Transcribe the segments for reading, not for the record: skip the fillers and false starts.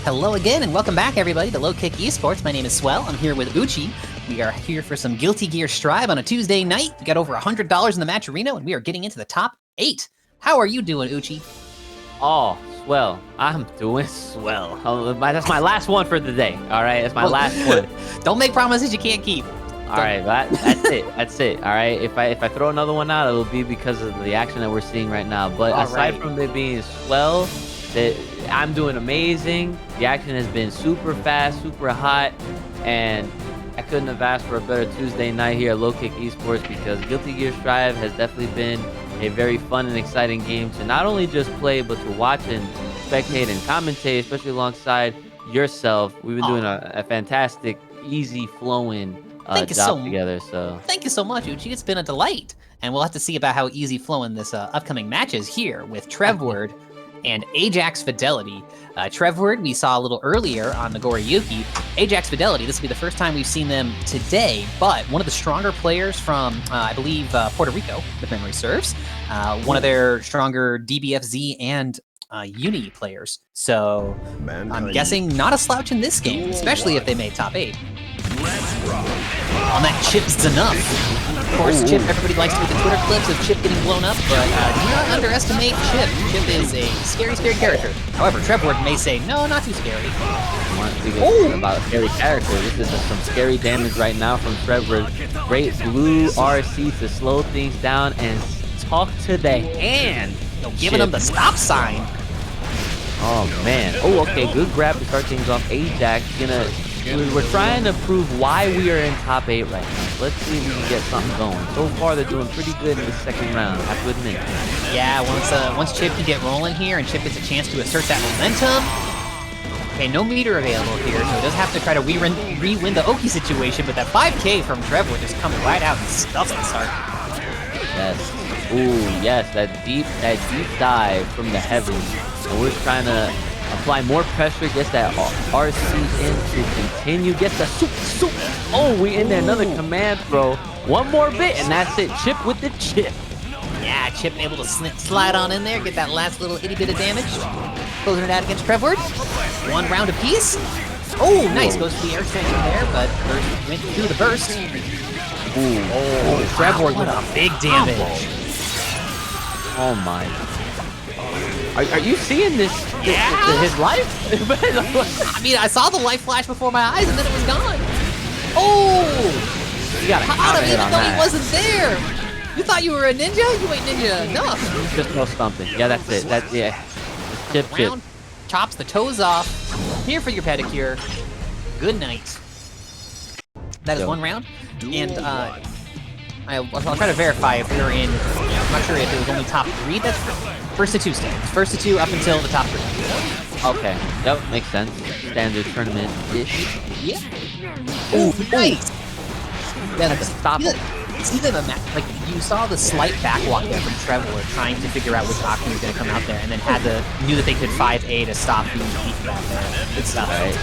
Hello again, and welcome back, everybody, to Kick Esports. My name is Swell. I'm here with Uchi. We are here for some Guilty Gear Strive on a Tuesday night. We got over $100 in the match arena, and we are getting into the top 8. How are you doing, Uchi? Oh, swell. I'm doing swell. That's my last one for the day. All right, that's my last one. Don't make promises you can't keep. All right, that's it. That's it. All right. If I throw another one out, it'll be because of the action that we're seeing right now. But aside from it being swell, I'm doing amazing. The action has been super fast, super hot, and I couldn't have asked for a better Tuesday night here at Kick Esports because Guilty Gear Strive has definitely been a very fun and exciting game to not only just play, but to watch and spectate and commentate, especially alongside yourself. We've been doing a fantastic, easy flowing job together. So thank you so much, Uchi. It's been a delight, and we'll have to see about how easy flowing this upcoming match is here with Trevward and Ajax Fidelity. Trevward we saw a little earlier on Nagoryuki. Ajax Fidelity, this will be the first time we've seen them today, but one of the stronger players from, I believe, Puerto Rico, if memory serves. One of their stronger DBFZ and Uni players. So I'm guessing not a slouch in this game, especially if they made top 8. On that Chipp's enough. Of course, Chipp, everybody likes to make the Twitter clips of Chipp getting blown up, but do not underestimate Chipp. Chipp is a scary, scary character. However, Trevward may say, no, not too scary. About scary character. This is some scary damage right now from Trevward. Great blue RC to slow things down and talk to the hand. Giving them the stop sign. Oh, man. Oh, okay. Good grab to start things off. Ajax we're trying to prove why we are in top 8 right now. Let's see if we can get something going. So far, they're doing pretty good in the second round, I have to admit. Yeah, once Chipp can get rolling here and Chipp gets a chance to assert that momentum. Okay, no meter available here, so he does have to try to re-win the Oki situation, but that 5K from Trevor just comes right out and stuffs the start. Yes. Ooh, yes, that deep dive from the heavens. And we're trying to apply more pressure, gets that RC in to continue, gets the soup. Oh, we in there, another command throw. One more bit, and that's it. Chipp with the chip. Yeah, Chipp able to slide on in there, get that last little itty bit of damage. Closing it out against Trevward. One round apiece. Oh, nice. Goes to the air extension there, but went through the burst. Ooh. Oh, Trevward with a big damage. Oh my. Are you seeing this? Yeah. His life? I mean, I saw the life flash before my eyes, and then it was gone. Oh! You gotta counter hit on that. Even though he wasn't there. You thought you were a ninja? You ain't ninja enough. Just no stumping. Yeah, that's it. Chip. Chops the toes off. Here for your pedicure. Good night. That is one round. And I'll try to verify if we were in. I'm not sure if it was only top 3. That's first to 2 stands. First to 2 up until the top 3. Okay. Yep, makes sense. Standard tournament-ish. Yeah. Ooh, nice. Yeah, stop it. See the like you saw the slight backwalk there from Trevward trying to figure out which option was going to come out there, and then knew that they could 5A to stop the beat back there. Good stuff. Right.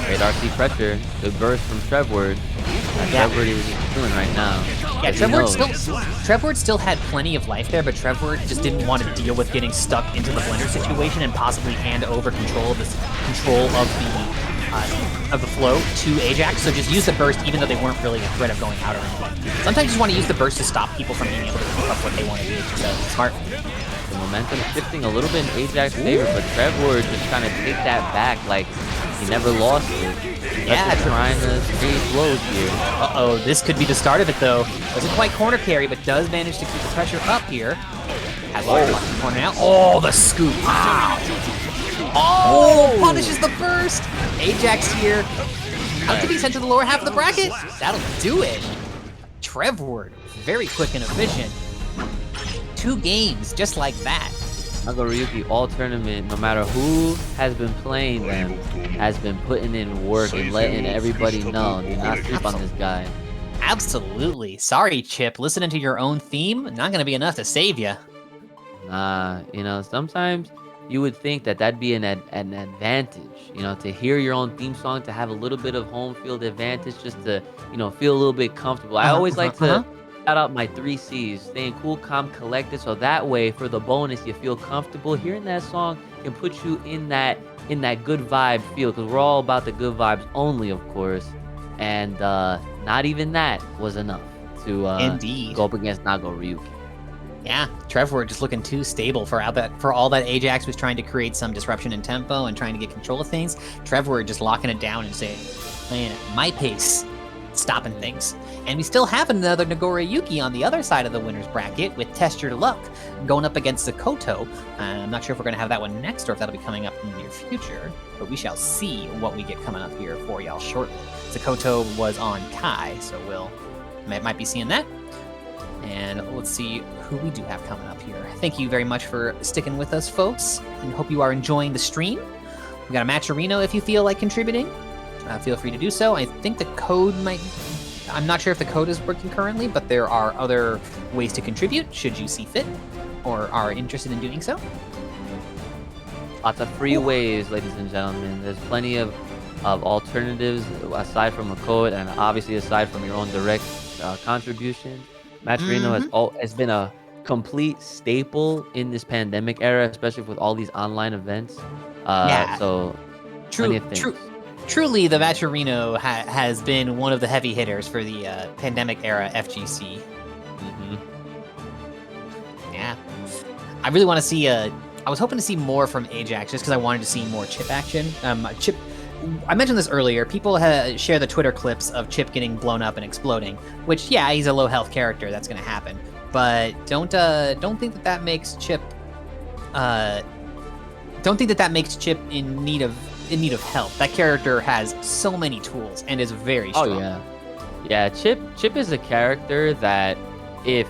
Great RC pressure. Good burst from Trevward. Trevward is doing right now. Yeah, Trevward still had plenty of life there, but Trevward just didn't want to deal with getting stuck into the blender situation and possibly hand over control of the flow to Ajax. So just use the burst, even though they weren't really a threat of going out or anything. Sometimes you just want to use the burst to stop people from being able to keep up what they want to do. So smart. The momentum shifting a little bit in Ajax's favor, but Trevward just trying to take that back like he never lost it. Yeah, trying to stay flows here. Uh-oh, this could be the start of it, though. Doesn't quite corner carry, but does manage to keep the pressure up here. Has a corner now. Oh, the scoop. Wow. Oh, punishes the burst. Ajax here. Out to be sent to the lower half of the bracket. That'll do it. Trevward, very quick and efficient. 2 games, just like that. Nagoryuki all tournament, no matter who has been playing them, has been putting in work and letting everybody know. Do not sleep on this guy. Absolutely. Sorry, Chipp. Listening to your own theme, not going to be enough to save you. Nah, sometimes you would think that that'd be an advantage, to hear your own theme song, to have a little bit of home field advantage, just to, feel a little bit comfortable. I always like to shout out my 3 C's, staying cool, calm, collected, so that way, for the bonus, you feel comfortable. Hearing that song can put you in that in that good vibe feel, because we're all about the good vibes only, of course. And not even that was enough to Indeed. go up against Nagoryuki. Yeah, Trevward just looking too stable for all that Ajax was trying to create some disruption in tempo and trying to get control of things. Trevward just locking it down and saying, playing at my pace, stopping things. And we still have another Nagoryuki on the other side of the winner's bracket with Test Your Luck going up against Zakotou. I'm not sure if we're going to have that one next or if that'll be coming up in the near future, but we shall see what we get coming up here for y'all shortly. Zakotou was on Kai, so we'll might be seeing that. And let's see who we do have coming up here. Thank you very much for sticking with us, folks, and hope you are enjoying the stream. We got a Matcherino if you feel like contributing. Feel free to do so. I think the code might... I'm not sure if the code is working currently, but there are other ways to contribute should you see fit or are interested in doing so. Lots of free ways, ladies and gentlemen. There's plenty of alternatives aside from a code and obviously aside from your own direct contribution. Matcherino has been a complete staple in this pandemic era, especially with all these online events. So plenty of things. Truly, the Matcherino has been one of the heavy hitters for the pandemic era FGC. Yeah, I really want to see I was hoping to see more from Ajax just because I wanted to see more Chipp action. Chipp, I mentioned this earlier. People share the Twitter clips of Chipp getting blown up and exploding, which, yeah, he's a low health character. That's going to happen. But don't think that makes Chipp. Don't think that makes Chipp in need of help. That character has so many tools and is very strong. Oh yeah. Chipp is a character that if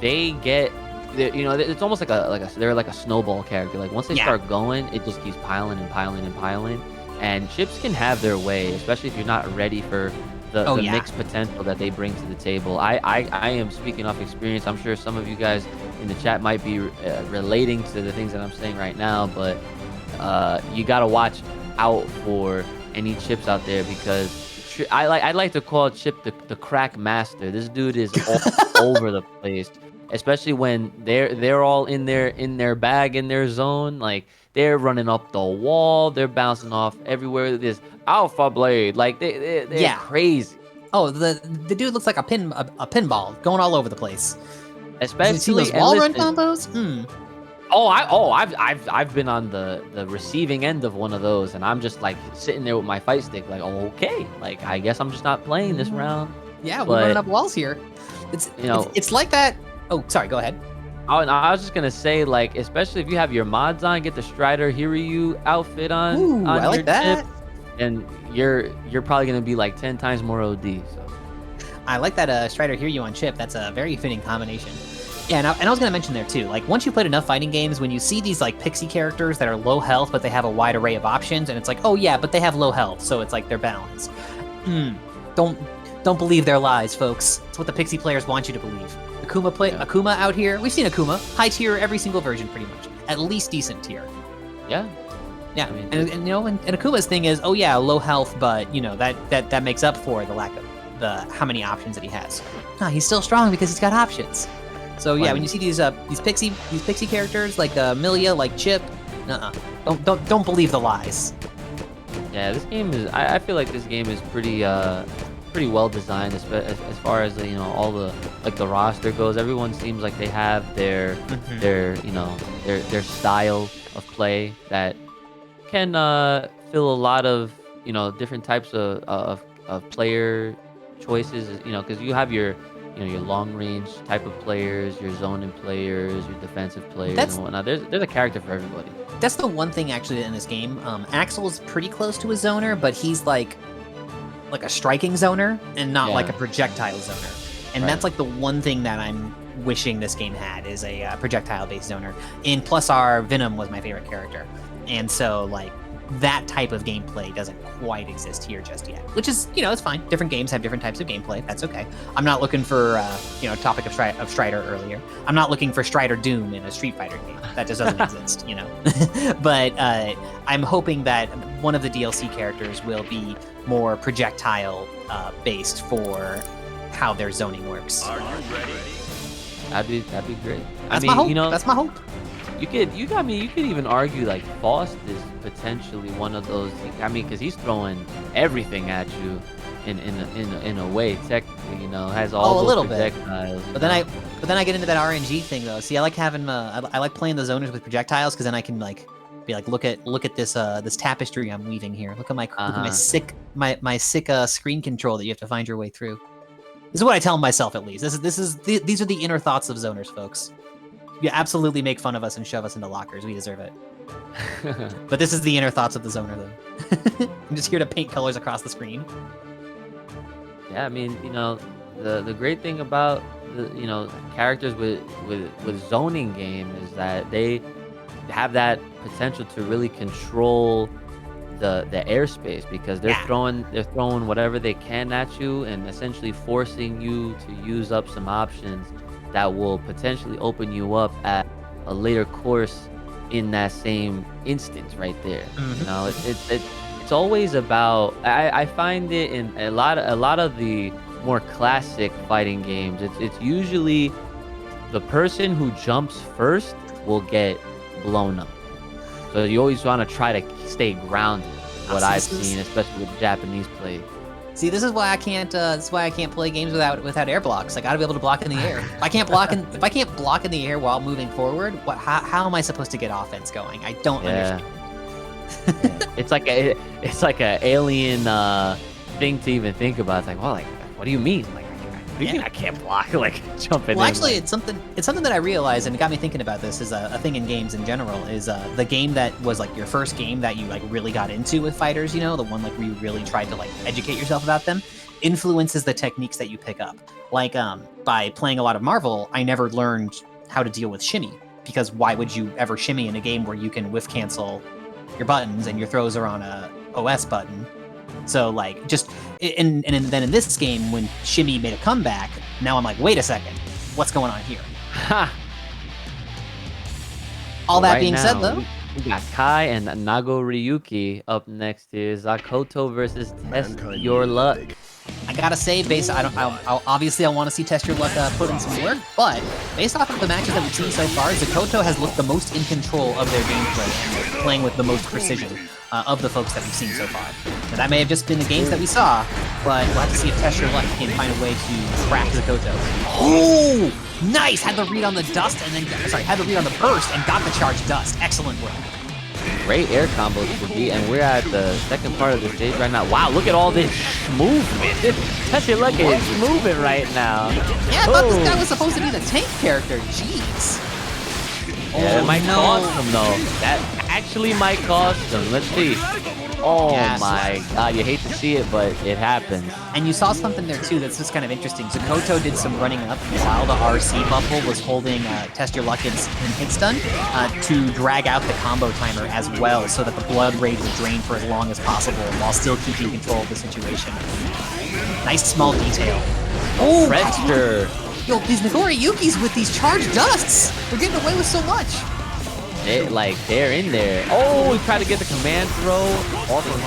they get, it's almost like they're like a snowball character. Like once they start going, it just keeps piling and piling and piling. And Chipps can have their way, especially if you're not ready for the mixed potential that they bring to the table. I am speaking off experience. I'm sure some of you guys in the chat might be relating to the things that I'm saying right now, but you got to watch out for any Chipps out there, because I'd like to call Chipp the crack master. This dude is all over the place, especially when they're all in their bag, in their zone. Like they're running up the wall, they're bouncing off everywhere. This alpha blade, like they're crazy. Oh, the dude looks like a pinball going all over the place. Especially did you see those wall run combos. I've been on the receiving end of one of those, and I'm just like sitting there with my fight stick, like, okay, like I guess I'm just not playing this round. Yeah, we're running up walls here. It's like that. Oh, sorry, go ahead. I was just gonna say, like, especially if you have your mods on, get the Strider Hiryu outfit on. Ooh, I like that. Chip, and you're probably gonna be like 10 times more OD. So I like that Strider Hiryu on Chipp. That's a very fitting combination. Yeah, and I was gonna mention there too, like once you played enough fighting games, when you see these like pixie characters that are low health but they have a wide array of options, and it's like, oh yeah, but they have low health, so it's like they're balanced. Don't believe their lies, folks. It's what the pixie players want you to believe. Akuma out here. We've seen Akuma high tier every single version, pretty much. At least decent tier. Yeah. Yeah, I mean, and Akuma's thing is, oh yeah, low health, but that makes up for the lack of how many options that he has. He's still strong because he's got options. So yeah, when you see these pixie characters like Milia, like Chipp, don't believe the lies. Yeah, this game is. I feel like this game is pretty well designed as far as all the the roster goes. Everyone seems like they have their style of play that can fill a lot of different types of player choices. Because you have your long range type of players, your zoning players, your defensive players, and whatnot. There's a character for everybody. That's the one thing actually in this game. Axel's pretty close to a zoner, but he's like a striking zoner and not like a projectile zoner. And that's like the one thing that I'm wishing this game had, is a projectile based zoner. In Plus R, Venom was my favorite character. And so like that type of gameplay doesn't quite exist here just yet, which is, it's fine. Different games have different types of gameplay. That's okay. I'm not looking for, topic of Strider earlier. I'm not looking for Strider Doom in a Street Fighter game. That just doesn't exist, But I'm hoping that one of the DLC characters will be more projectile based for how their zoning works. Are you ready? That'd be great. That's my hope. That's my hope. I mean, you could even argue like Faust is potentially one of those. I mean, because he's throwing everything at you in a way. Technically, you know, has all a those little projectiles. But then I get into that RNG thing though. See, I like having I like playing the zoners with projectiles because then I can like be like, look at this this tapestry I'm weaving here. Look at my sick screen control that you have to find your way through. This is what I tell myself at least. These are the inner thoughts of zoners, folks. You absolutely make fun of us and shove us into lockers. We deserve it. But this is the inner thoughts of the zoner, though. I'm just here to paint colors across the screen. Yeah, I mean, you know, the great thing about the characters with zoning game is that they have that potential to really control the airspace, because they're throwing whatever they can at you and essentially forcing you to use up some options that will potentially open you up at a later course in that same instance right there. You know, it's always about, I find it in a lot of the more classic fighting games, it's usually the person who jumps first will get blown up. So you always want to try to stay grounded. What I've seen, especially with Japanese play. See, this is why I can't. This is why I can't play games without air blocks. I gotta be able to block in the air. If I can't block in the air while moving forward, how am I supposed to get offense going? I don't understand. It's like a alien thing to even think about. It's like, well, like, what do you mean? Like, I can't block, like, jumping in. Well, actually, it's something that I realized, and it got me thinking about this, is a thing in games in general, is the game that was, like, your first game that you, like, really got into with fighters, you know, the one, like, where you really tried to, like, educate yourself about them, influences the techniques that you pick up. Like, by playing a lot of Marvel, I never learned how to deal with shimmy, because why would you ever shimmy in a game where you can whiff cancel your buttons and your throws are on a OS button? So, like, just, and then in this game, when shimmy made a comeback, now I'm like, wait a second, what's going on here? Ha! All that being said, though, we got Kai and Nagoryuki up next here. Zakotou versus TestYourLuck. I gotta say, obviously I want to see TestYourLuck put in some work, but based off of the matches that we've seen so far, Zakotou has looked the most in control of their gameplay, and playing with the most precision of the folks that we've seen so far. Now, that may have just been the games that we saw, but we'll have to see if TestYourLuck can find a way to crack Zakotou. Oh, nice! Had the read on the dust, and then had the read on the burst, and got the charged dust. Excellent work. Great air combos for B, and we're at the second part of the stage right now. Wow, look at all this movement. TestYourLuck is moving right now. Yeah, I thought this guy was supposed to be the tank character. Jeez. Yeah, it might cost him, though. That actually might cost him. Let's see. Oh, my God. You hate to see it, but it happens. And you saw something there, too, that's just kind of interesting. Zakotou did some running up while the RC bubble was holding TestYourLuck in hit stun to drag out the combo timer as well, so that the blood rage would drain for as long as possible while still keeping control of the situation. Nice small detail. Oh, Pressure. Yo, these Nagoryukis with these charged dusts, they're getting away with so much. They're in there. Oh, he tried to get the command throw. Also the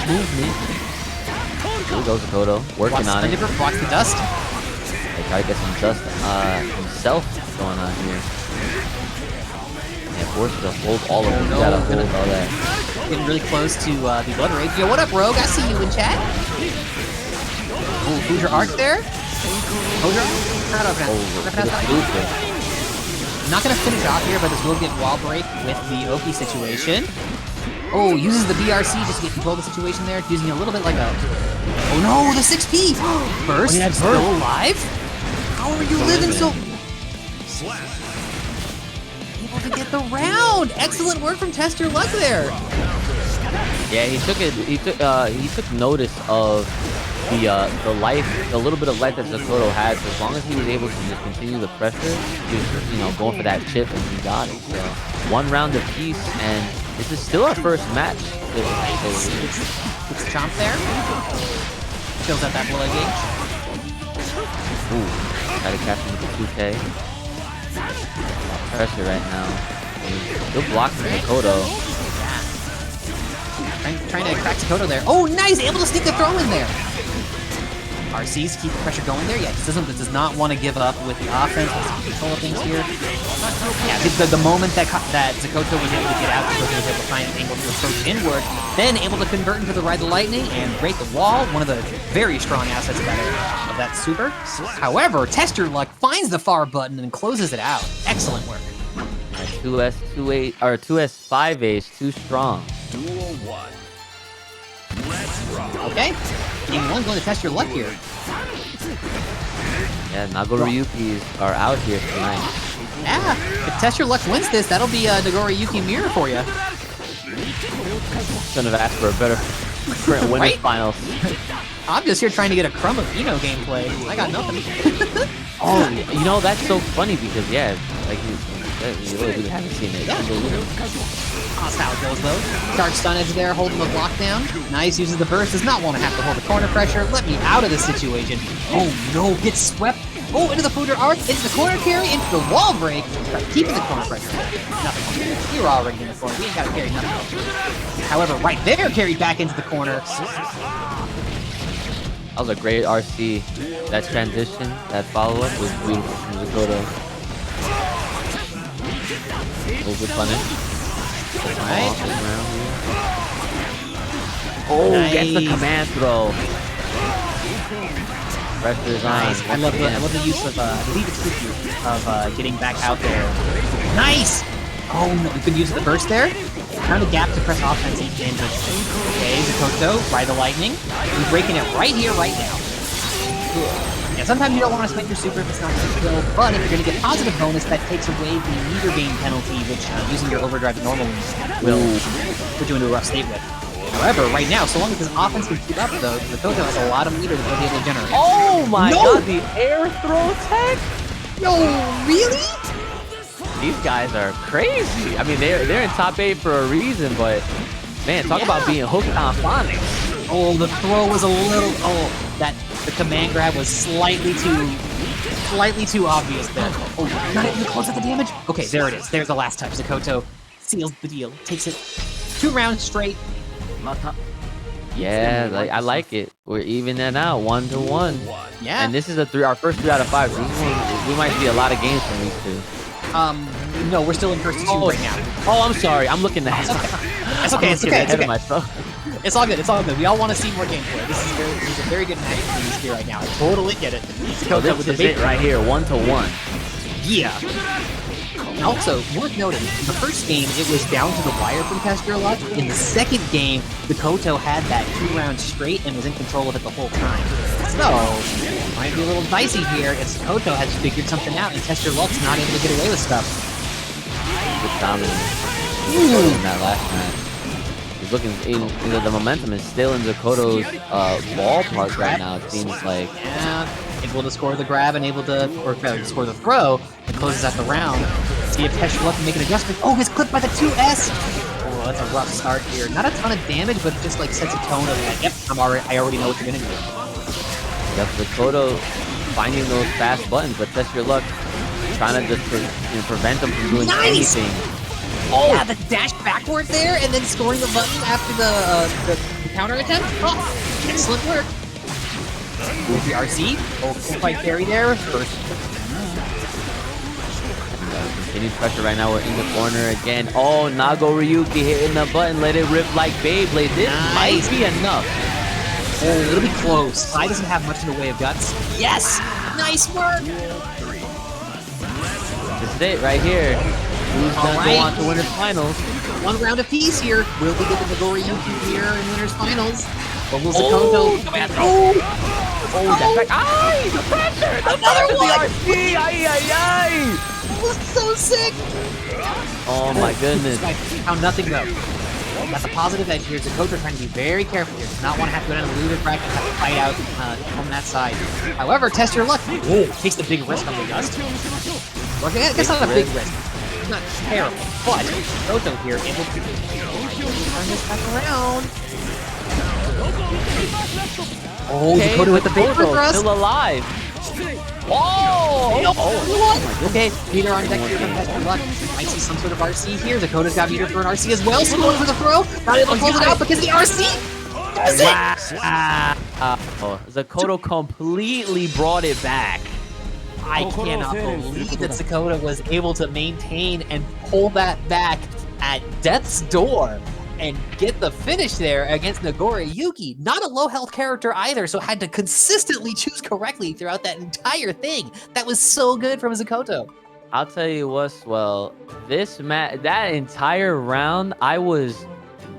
movement. Here we go, Zakotou. Working on it. Watch the dust. They try to get some dust himself going on here. Yeah, forced to hold all of them. Gotta hold all that. Getting really close to the blood rage. Yo, what up, Rogue? I see you in chat. Ooh, who's your arc there? I'm not going to finish off here, but this will get wall break with the Oki situation. Oh, uses the BRC just to get control of the situation there, using a little bit like a... Oh no, the 6P! Burst, still alive? How are you living so... Able to get the round! Excellent work from TestYourLuck there! Yeah, he took notice of the life, the little bit of life that Zakotou had. So as long as he was able to just continue the pressure, he was, going for that chip, and he got it. So one round apiece, and this is still our first match. It's Chomp there. Fills out that blood gauge. Ooh, try to catch him with the 2K. Pressure right now. Still blocking Zakotou. Trying to crack Zakotou there. Oh, nice! Able to sneak the throw in there. RCs keep the pressure going there. Yeah, he does not want to give up with the offense. Let's keep control of things here. Yeah, the moment that Zakotou was able to get out, Zakotou was able to find an angle to approach inward, then able to convert into the Ride the Lightning and break the wall. One of the very strong assets of that super. However, TestYourLuck finds the far button and closes it out. Excellent work. 2S, 2-8, or 2S, 5A's, too strong. Duel 1. Let's rock. Okay, game 1 going to TestYourLuck here. Yeah, Nagoryukis are out here tonight. Yeah, if TestYourLuck wins this, that'll be a Nagoryuki mirror for you. Couldn't have asked for a better current winners Right? finals. I'm just here trying to get a crumb of Eno gameplay. I got nothing. Oh, you know, that's so funny because, yeah, like, you really haven't seen it. Yeah. That's how it goes, though. Dark Stun Edge there, holding the block down. Nice, uses the burst, does not want to have to hold the corner pressure. Let me out of this situation. Oh no, gets swept. Oh, into the Fooder Arc, into the corner carry, into the wall break. Keeping the corner pressure. Nothing. We were already in the corner. We ain't got to carry nothing. However, right there, carried back into the corner. That was a great RC. That transition, that follow-up was beautiful from Zakotou. Over punish. Right. Oh, Nice. gets the command throw. Pressure is on. Nice. I love the use of, I believe it's Fuku, of getting back out there. Nice! Oh no, we could use the burst there. Found a gap to press offense and okay, Zakotou, Ride the Lightning. He's breaking it right here, right now. Yeah, sometimes you don't want to spend your super if it's not going to kill, but if you're going to get positive bonus, that takes away the meter gain penalty, which using your overdrive normally will put you into a rough state with. However, right now, so long as his offense can keep up, though, Zakotou has a lot of meter that he'll be able to generate. Oh my god, the air throw tech? No, really? These guys are crazy. I mean, they're in top 8 for a reason, but man, talk about being hooked on phonics. Oh, the throw was a little. Oh, the command grab was slightly too obvious there. Oh, not able to close out the damage. Okay, there it is. There's the last touch. Zakotou seals the deal. Takes it 2 rounds straight. Yeah, like I like it. We're even that out, 1-1. Yeah. And this is our first 3 out of 5. We might see a lot of games from these two. No, we're still in first 2 right now. Oh, I'm sorry. I'm looking ahead. It's okay. It's okay. It's okay. Myself. It's all good. It's all good. We all want to see more gameplay. This is a very good match for these 3 right now. I totally get it. So this is it right here, 1-1. Yeah. And also, worth noting, in the first game, it was down to the wire from TestYourLuck. In the second game, Zakotou had that 2 rounds straight and was in control of it the whole time. So, it might be a little dicey here if Zakotou has figured something out and TestYourLuck's not able to get away with stuff. Good dominance in that last match. He's looking, the momentum is still in Zakotou's ballpark right now, it seems like. Yeah, able to score the grab and able to, score the throw that closes out the round. See if TestYourLuck can make an adjustment. Oh, he's clipped by the 2S! Oh, that's a rough start here. Not a ton of damage, but just like sets a tone of like, yep, I already know what you're gonna do. Yep, Zakotou finding those fast buttons, but TestYourLuck trying to just prevent them from doing anything. Oh, yeah, the dash backward there, and then scoring the button after the counter attempt. Oh, excellent work. Move the RC. Oh, can't quite carry there. First. Continued pressure right now. We're in the corner again. Oh, Nagoryuki hitting the button. Let it rip like Beyblade. This might be enough. Oh, it'll be close. Sai doesn't have much in the way of guts. Yes! Nice work! This is it right here. Who's gonna go on to winners finals? 1 round apiece here. Will we get the Nagoryuki here in winners finals? Or will Zakotou? That's like, aye! The pressure! Another one! The RC! Aye, aye, aye! That was so sick! Oh my goodness. How nothing go. Got the positive edge here. Zakotou trying to be very careful here. Does not want to have to go down the loser bracket and have to fight out from that side. However, TestYourLuck takes the big risk on the dust. Well, I guess not a big risk. It's not terrible, but Zakotou here able to turn this back around. Oh, okay, Zakotou with the big thrust. Still alive. Oh! Okay, meter on deck here from TestYourLuck. Might see some sort of RC here. Zakotou's got meter for an RC as well, so going for the throw. Not able to close it out because the RC does it! Zakotou completely brought it back. I cannot believe that Zakotou was able to maintain and pull that back at death's door and get the finish there against Nagoryuki. Not a low health character either, so had to consistently choose correctly throughout that entire thing. That was so good from Zakotou. I'll tell you what, Swell, that entire round, I was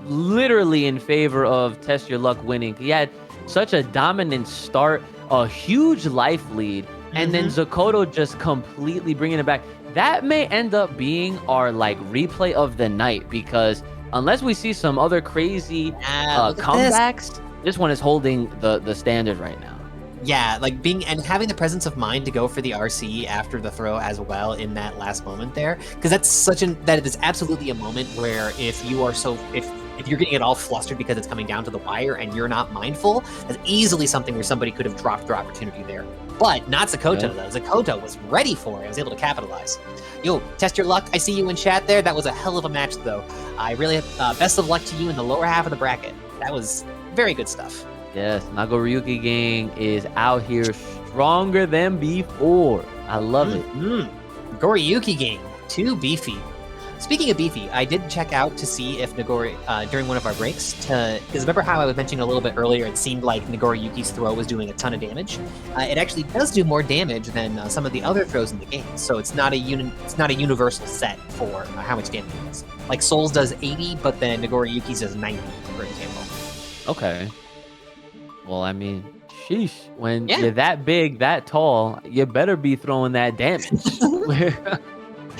literally in favor of Test Your Luck winning. He had such a dominant start, a huge life lead, and then Zakotou just completely bringing it back. That may end up being our like replay of the night, because unless we see some other crazy comebacks, this one is holding the standard right now. Yeah, like having the presence of mind to go for the RC after the throw as well in that last moment there, because that is absolutely a moment where if you're getting it all flustered because it's coming down to the wire and you're not mindful, that's easily something where somebody could have dropped their opportunity there. But not Zakotou, though. Zakotou was ready for it. I was able to capitalize. Yo, Test Your Luck. I see you in chat there. That was a hell of a match, though. I really best of luck to you in the lower half of the bracket. That was very good stuff. Yes, Nagoryuki gang is out here stronger than before. I love it. Nagoryuki gang, too beefy. Speaking of beefy, I did check out to see if during one of our breaks, because remember how I was mentioning a little bit earlier, it seemed like Nagoryuki's throw was doing a ton of damage. It actually does do more damage than some of the other throws in the game, so it's not a universal set for how much damage it is. Like Souls does 80, but then Nagoryuki's does 90, for example. Okay. Well, I mean, sheesh. When you're that big, that tall, you better be throwing that damage.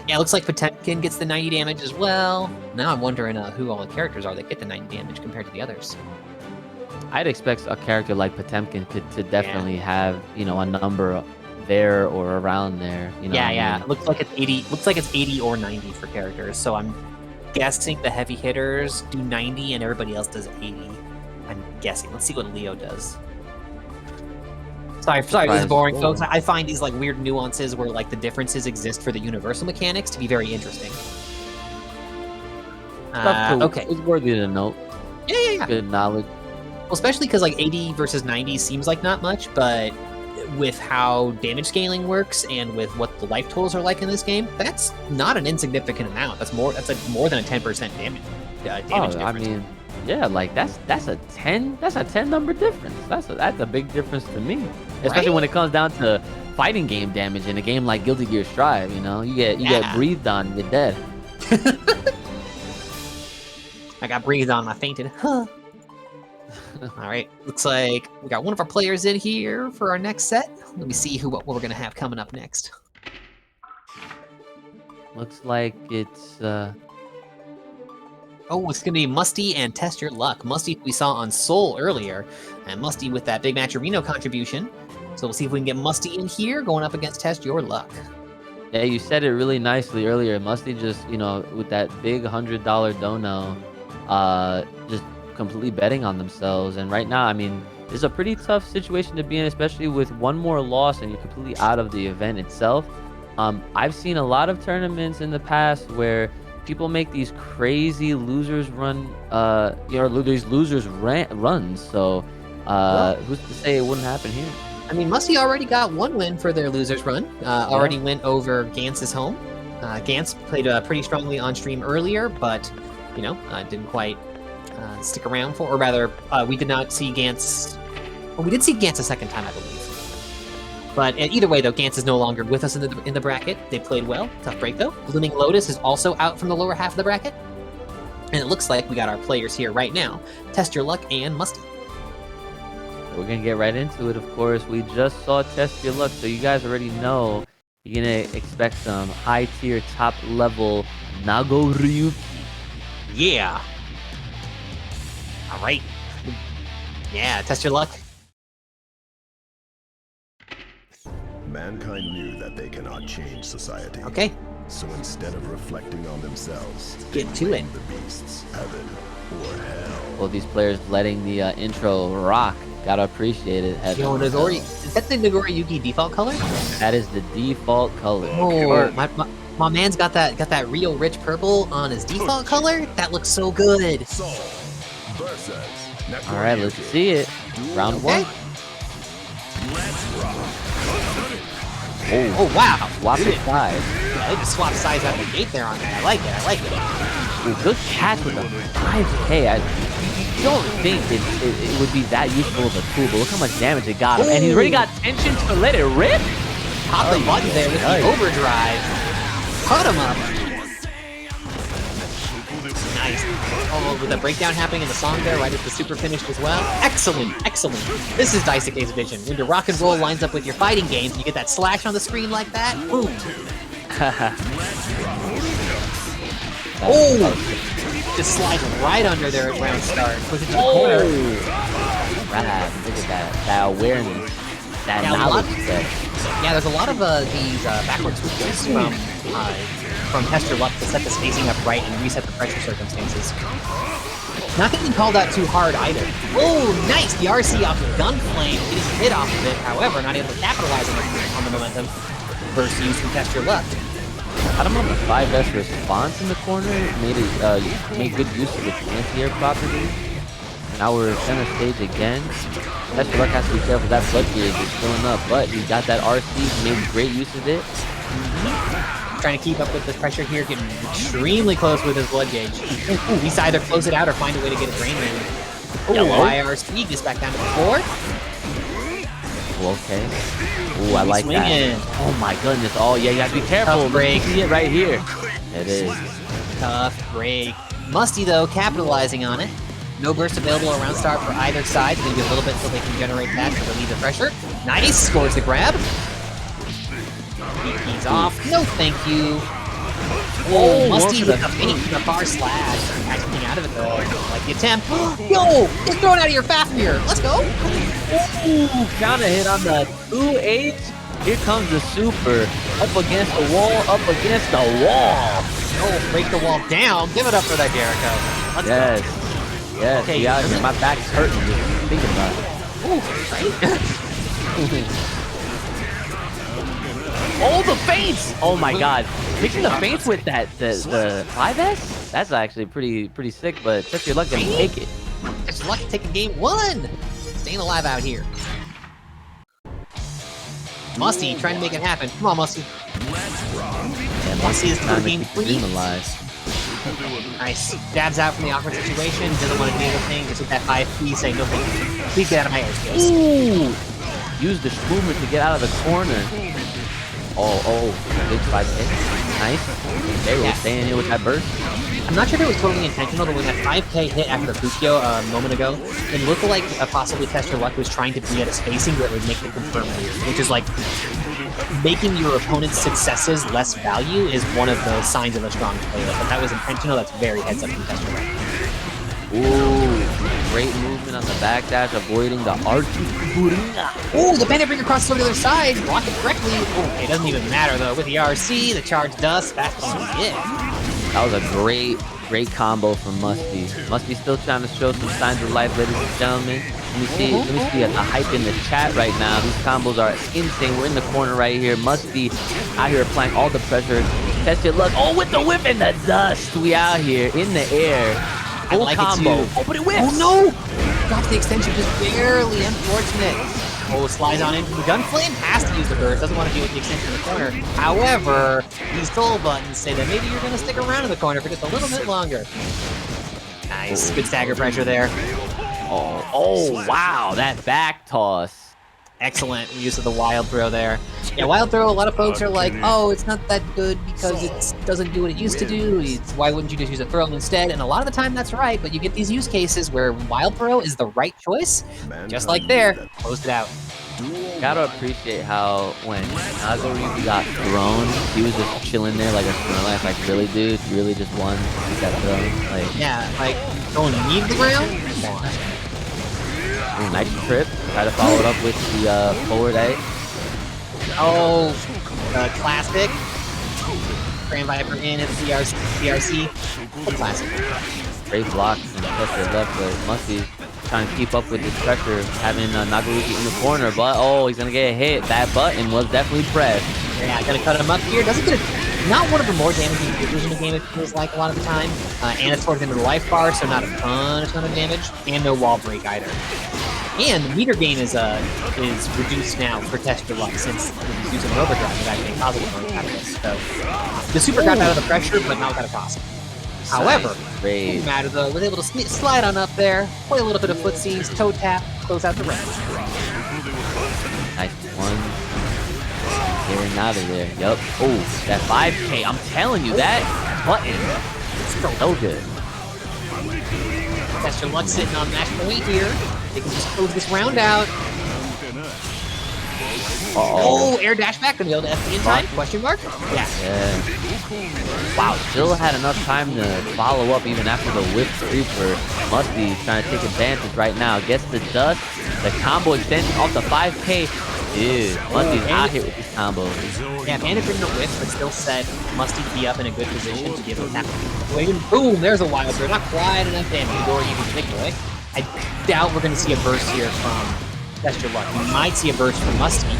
Yeah, it looks like Potemkin gets the 90 damage as well. Now I'm wondering who all the characters are that get the 90 damage compared to the others. I'd expect a character like Potemkin to definitely have, a number there or around there. Yeah. It looks like it's 80. Looks like it's 80 or 90 for characters. So I'm guessing the heavy hitters do 90 and everybody else does 80. I'm guessing. Let's see what Leo does. Sorry, this is boring, folks. I find these like weird nuances where like the differences exist for the universal mechanics to be very interesting. Okay, it's worthy to note. Yeah. Good knowledge. Well, especially because like 80 versus 90 seems like not much, but with how damage scaling works and with what the life totals are like in this game, that's not an insignificant amount. That's more than a 10% damage difference. I mean, yeah, like that's a 10 number difference. That's a big difference to me, especially when it comes down to fighting game damage in a game like Guilty Gear Strive. You get breathed on, you're dead. I got breathed on, I fainted. All right, looks like we got one of our players in here for our next set. Let me see what we're gonna have coming up next. Looks like it's it's going to be Musty and Test Your Luck. Musty we saw on Soul earlier, and Musty with that big match Reno contribution. So we'll see if we can get Musty in here going up against Test Your Luck. Yeah, you said it really nicely earlier. Musty just, with that big $100 dono, just completely betting on themselves. And right now, I mean, it's a pretty tough situation to be in, especially with one more loss and you're completely out of the event itself. I've seen a lot of tournaments in the past where people make these crazy losers runs. So, who's to say it wouldn't happen here? I mean, Musty already got one win for their losers run. Already went over Gance's home. Gance played pretty strongly on stream earlier, but didn't quite stick around for. Or rather, we did not see Gance. Well, we did see Gance a second time, I believe. But either way, though, Gance is no longer with us in the bracket. They played well. Tough break, though. Blooming Lotus is also out from the lower half of the bracket. And it looks like we got our players here right now. Test Your Luck and Musty. We're going to get right into it, of course. We just saw Test Your Luck, so you guys already know you're going to expect some high-tier, top-level Nagoryuki. Yeah. All right. Yeah, Test Your Luck. Mankind knew that they cannot change society. Okay. So instead of reflecting on themselves, get to it. The beasts, heaven or hell. Well, these players letting the intro rock. Gotta appreciate it. Yo, is that the Nagoryuki default color? That is the default color. Oh, my man's got that real rich purple on his default color. That looks so good. Soul versus All right, let's see it. Round one. Oh, wow. Swap it sides. Yeah, they just swap sides out of the gate there on that. I like it. I like it. Ooh, good catch with a 5K. I don't think it would be that useful of a tool, but look how much damage it got him. And he's already got tension to let it rip. Pop the button there with the overdrive. Cut him up. Nice. Oh, with a breakdown happening in the song there, right as the super finished as well. Excellent, excellent. This is Daisuke's vision. When your rock and roll lines up with your fighting games, and you get that slash on the screen like that. Boom. Oh! Just slides right under there at round start. Push it to the corner. Right, look at that. That awareness. That knowledge set. Yeah, there's a lot of these backward switches from TestYourLuck to set the spacing up right and reset the pressure circumstances. Not getting called out too hard either. Oh, nice! The RC off the Gunflame, getting hit off of it, however, not able to capitalize on the momentum versus use from TestYourLuck. Got him on the 5S response in the corner, made good use of its anti-air property. Now we're center stage again. TestYourLuck has to be careful, that blood gauge is filling up, but he got that RC, made great use of it. Trying to keep up with the pressure here, getting extremely close with his blood gauge. Ooh, he's either close it out or find a way to get it drained. Oh, YRC gets back down to the floor. Okay. Ooh, I like that. Oh my goodness. Oh yeah, you have to be careful. Tough break. See it right here. It is. Tough break. Musty though, capitalizing on it. No burst available around start for either side. Maybe a little bit so they can generate that to relieve the pressure. Nice, scores the grab. He's off. No, thank you. Oh, Musty with the feint, the far slash. Catching out of it though. Like the attempt. Yo, get thrown out of your Fafnir. Let's go. Ooh, counter hit on the 2H. Here comes the super. Up against the wall, up against the wall. Oh, break the wall down. Give it up for that Jericho. Let's go. Yes, okay, be out here. My back's hurting just thinking about it. Ooh, right? Oh, the feints! Oh my god. Mixing the feints with that, the 5S? That's actually pretty sick, but TestYourLuck gonna take it. TestYourLuck taking game one. Staying alive out here. Musty trying to make it happen. Come on, Musty. Yeah, Musty is trying to game keep the dream alive. Nice. Dabs out from the awkward situation. Doesn't want to do anything. Just with that 5P saying, no thank you. Please get out of my airspace. Ooh! Use the Spoomer to get out of the corner. Oh, big 5K. Nice. They were staying here with that burst. I'm not sure if it was totally intentional, but when that 5K hit after the Fukyo a moment ago, it looked like possibly TestYourLuck was trying to be at a spacing that would make the confirm move, which is like making your opponent's successes less value is one of the signs of a strong player. But that was intentional. That's very heads up from TestYourLuck. Ooh, great movement on the backdash, avoiding the R2. Ooh, the bandit bring across to the other side, block it correctly. Ooh, it doesn't even matter though. With the RC, the charge dust, that's it. That was a great combo from Musty. Musty still trying to show some signs of life, ladies and gentlemen. Let me see a hype in the chat right now. These combos are insane. We're in the corner right here. Musty out here applying all the pressure. TestYourLuck. Oh, with the whip and the dust. We out here in the air. Full like combo. Oh, but it whips. Oh no! Got the extension just barely. Unfortunate. Oh, slides on into the Gunflame. Has to use the burst. Doesn't want to deal with the extension in the corner. However, these soul buttons say that maybe you're going to stick around in the corner for just a little bit longer. Nice. Good stagger pressure there. Oh, wow. That back toss. Excellent use of the wild throw there. Yeah, wild throw, a lot of folks are like, oh, it's not that good because it doesn't do what it used to do. Why wouldn't you just use a throw instead? And a lot of the time that's right, but you get these use cases where wild throw is the right choice. Just like there, closed it out. Gotta appreciate how when Nagoryuki got thrown, he was just chilling there like a Snorlax. Like, really, dude? You really just won? You got thrown? Like, yeah, like, don't need the ground? Come on. Ooh, nice trip. Try to follow it up with the forward A. Oh, classic. Grand Viper in at the DRC. Classic. Great blocks and TestYourLuck, but Musty trying to keep up with this pressure, having Nagoryuki in the corner, but oh, he's gonna get hit. That button was definitely pressed. Yeah, gonna cut him up here. Doesn't get not one of the more damaging figures in the game, it feels like a lot of the time. And it's sort of into the life bar, so not a ton of damage, and no wall break either. And the meter gain is reduced now for TestYourLuck since he's using an overdrive without getting positive out of this. So the super got out of the pressure, but not without a cost. However, doesn't matter though, was able to slide on up there, play a little bit of footsies, toe tap, close out the round. Nice one. Getting out of there. Yup. Oh, that 5K. I'm telling you, that button. So good. TestYourLuck sitting on match point here. They can just close this round out. Oh, air dash back. Gonna be able to FP in time? Question mark? Yeah. Wow, still had enough time to follow up even after the whip creeper. Musty trying to take advantage right now. Gets the dust. The combo extension off the 5K. Dude, Musty's out here with these combos. Yeah, Bandit didn't whip, but still said Musty to be up in a good position to be able to tap. Boom, there's a wild bird. Not quite enough damage. Or even big boy. I doubt we're going to see a burst here from TestYourLuck. We might see a burst from Musty.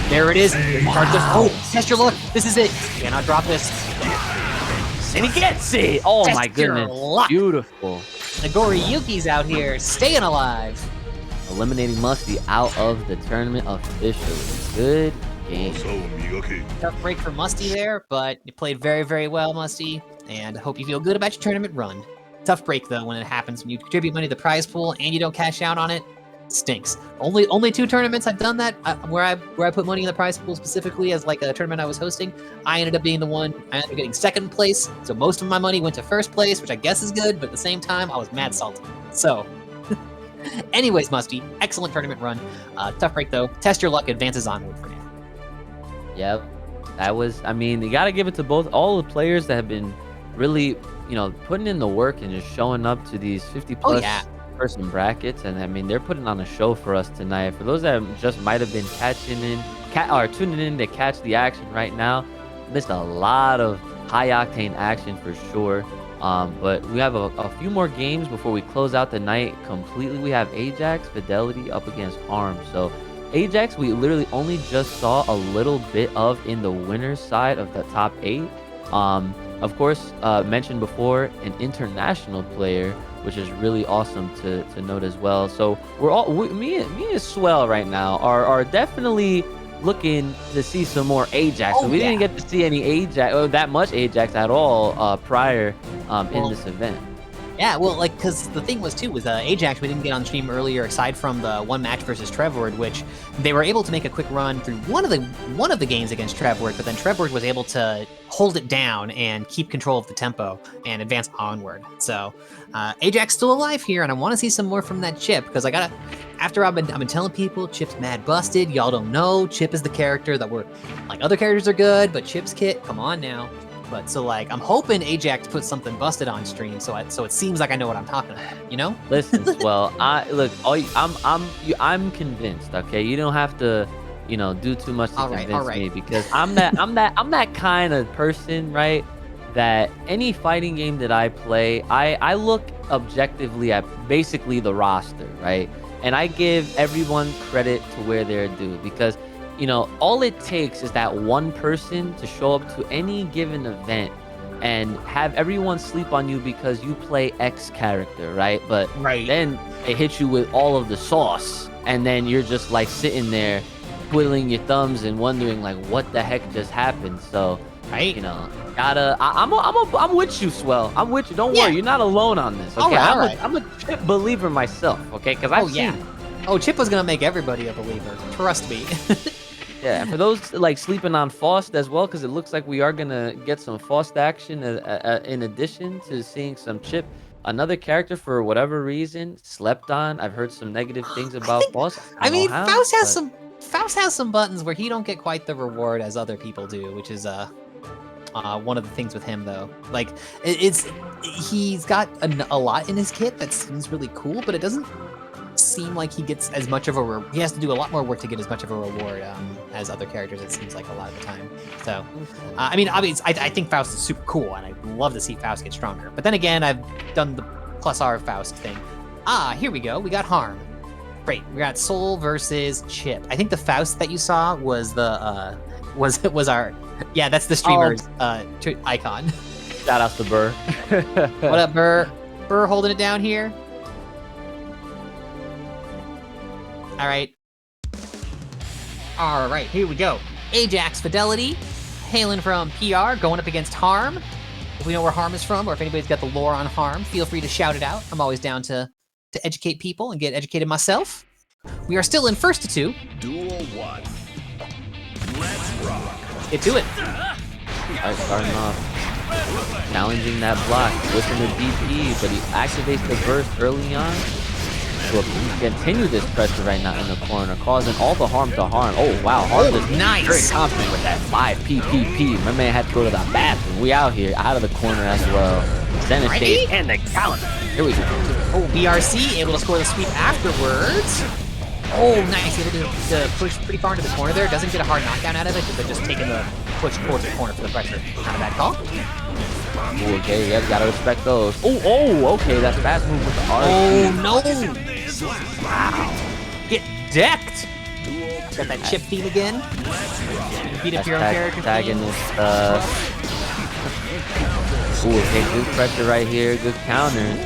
There it is. Oh, TestYourLuck. This is it. Cannot drop this. And he gets it. Oh my goodness. Beautiful. Nagoryuki's out here staying alive. Eliminating Musty out of the tournament officially. Good game. Tough break for Musty there, but you played very, very well, Musty. And I hope you feel good about your tournament run. Tough break though when it happens when you contribute money to the prize pool and you don't cash out on it. Stinks. Only 2 tournaments I've done that where I put money in the prize pool specifically as like a tournament I was hosting. I ended up being the one. I ended up getting 2nd place, so most of my money went to 1st place, which I guess is good. But at the same time, I was mad salty. So, anyways, Musty, excellent tournament run. Tough break though. TestYourLuck advances onward for now. Yep, that was. I mean, you gotta give it to all the players that have been really, putting in the work and just showing up to these 50+ person brackets, and I mean they're putting on a show for us tonight. For those that just might have been tuning in to catch the action right now, missed a lot of high octane action for sure. But we have a few more games before we close out the night completely. We have Ajax Fidelity up against Harm. So Ajax we literally only just saw a little bit of in the winner's side of the top 8. Of course, mentioned before, an international player, which is really awesome to note as well. So me and Swell right now are definitely looking to see some more Ajax. So we didn't get to see any Ajax, or that much Ajax at all prior in this event. Yeah, well, because the thing was Ajax we didn't get on stream earlier, aside from the one match versus Trevward, which they were able to make a quick run through one of the games against Trevward, but then Trevward was able to hold it down and keep control of the tempo and advance onward. So Ajax still alive here, and I want to see some more from that Chipp, because I've been telling people Chipp's mad busted. Y'all don't know Chipp is the character that other characters are good, but Chipp's kit, come on now. But so I'm hoping Ajax puts something busted on stream, so it seems like I know what I'm talking about. Listen, well, I'm convinced. Okay, you don't have to, do too much to convince me, because I'm that kind of person, right? That any fighting game that I play, I look objectively at basically the roster, right? And I give everyone credit to where they're due, because all it takes is that one person to show up to any given event and have everyone sleep on you because you play X character, right? But then it hits you with all of the sauce, and then you're just sitting there twiddling your thumbs and wondering what the heck just happened. So I'm with you, Swell. I'm with you. Don't worry, you're not alone on this. Okay, I'm a Chipp believer myself. Okay, because I've seen it. Oh, Chipp was gonna make everybody a believer. Trust me. Yeah, and for those sleeping on Faust as well, because it looks like we are gonna get some Faust action in addition to seeing some Chipp. Another character, for whatever reason, slept on. I've heard some negative things about Faust. Faust has some buttons where he don't get quite the reward as other people do, which is one of the things with him though. He's got a lot in his kit that seems really cool, but it doesn't seem like he gets as much of a he has to do a lot more work to get as much of a reward as other characters, it seems like, a lot of the time. So obviously I think Faust is super cool, and I'd love to see Faust get stronger, but then again, I've done the +R Faust thing. Here we go, we got Harm. Great, we got Soul versus Chipp. I think the Faust that you saw was the was our Yeah, that's the streamer's icon. Shout out to Burr. What up, Burr? Burr holding it down here. All right. All right, here we go. Ajax Fidelity, hailing from PR, going up against Harm. If we know where Harm is from, or if anybody's got the lore on Harm, feel free to shout it out. I'm always down to educate people and get educated myself. We are still in first to 2. Duel 1. Let's rock. Get to it. Alright, starting off. Challenging that block. Whipping the DP, but he activates the burst early on. To continue this pressure right now in the corner, causing all the harm to Harm. Oh, wow. Harm is nice. Very confident with that 5 PPP. My man had to go to the bathroom. We out here, out of the corner as well. Center stage and the calendar. Here we go. Oh, BRC able to score the sweep afterwards. Oh, nice. Able to push pretty far into the corner there. Doesn't get a hard knockdown out of it, but they're just taking the push towards the corner for the pressure. Not a bad call. Ooh, okay, yep, gotta respect those. Oh, okay, that's fast move with the R. Oh, no. Wow. Get decked. Got that Chipp feed again. Beat up your own character. Tagging this, Ooh, okay, good pressure right here, good counters.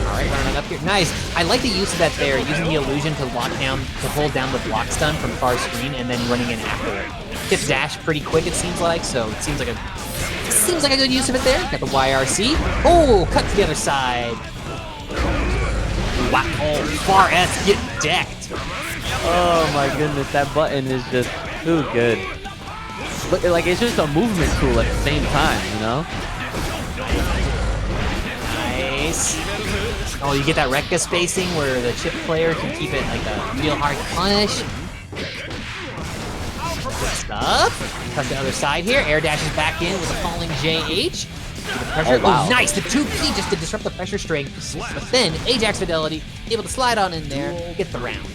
Alright, running up here. Nice. I like the use of that there, using the illusion to lock down, to hold down the block stun from far screen and then running in after it. Gets dash pretty quick, it seems like, so it seems like a good use of it there. Got the YRC. Oh, cut to the other side. Wow. Oh, far S, get decked. Oh my goodness, that button is just too good. But like, it's just a movement tool at the same time, you know? Nice. Oh, you get that Rekka spacing where the Chipp player can keep it like a real hard to punish. Good stuff. Cut the other side here. Air dashes back in with a falling JH. Oh, wow. Oh, nice. The 2P just to disrupt the pressure string. But then Ajax Fidelity able to slide on in there, get the round.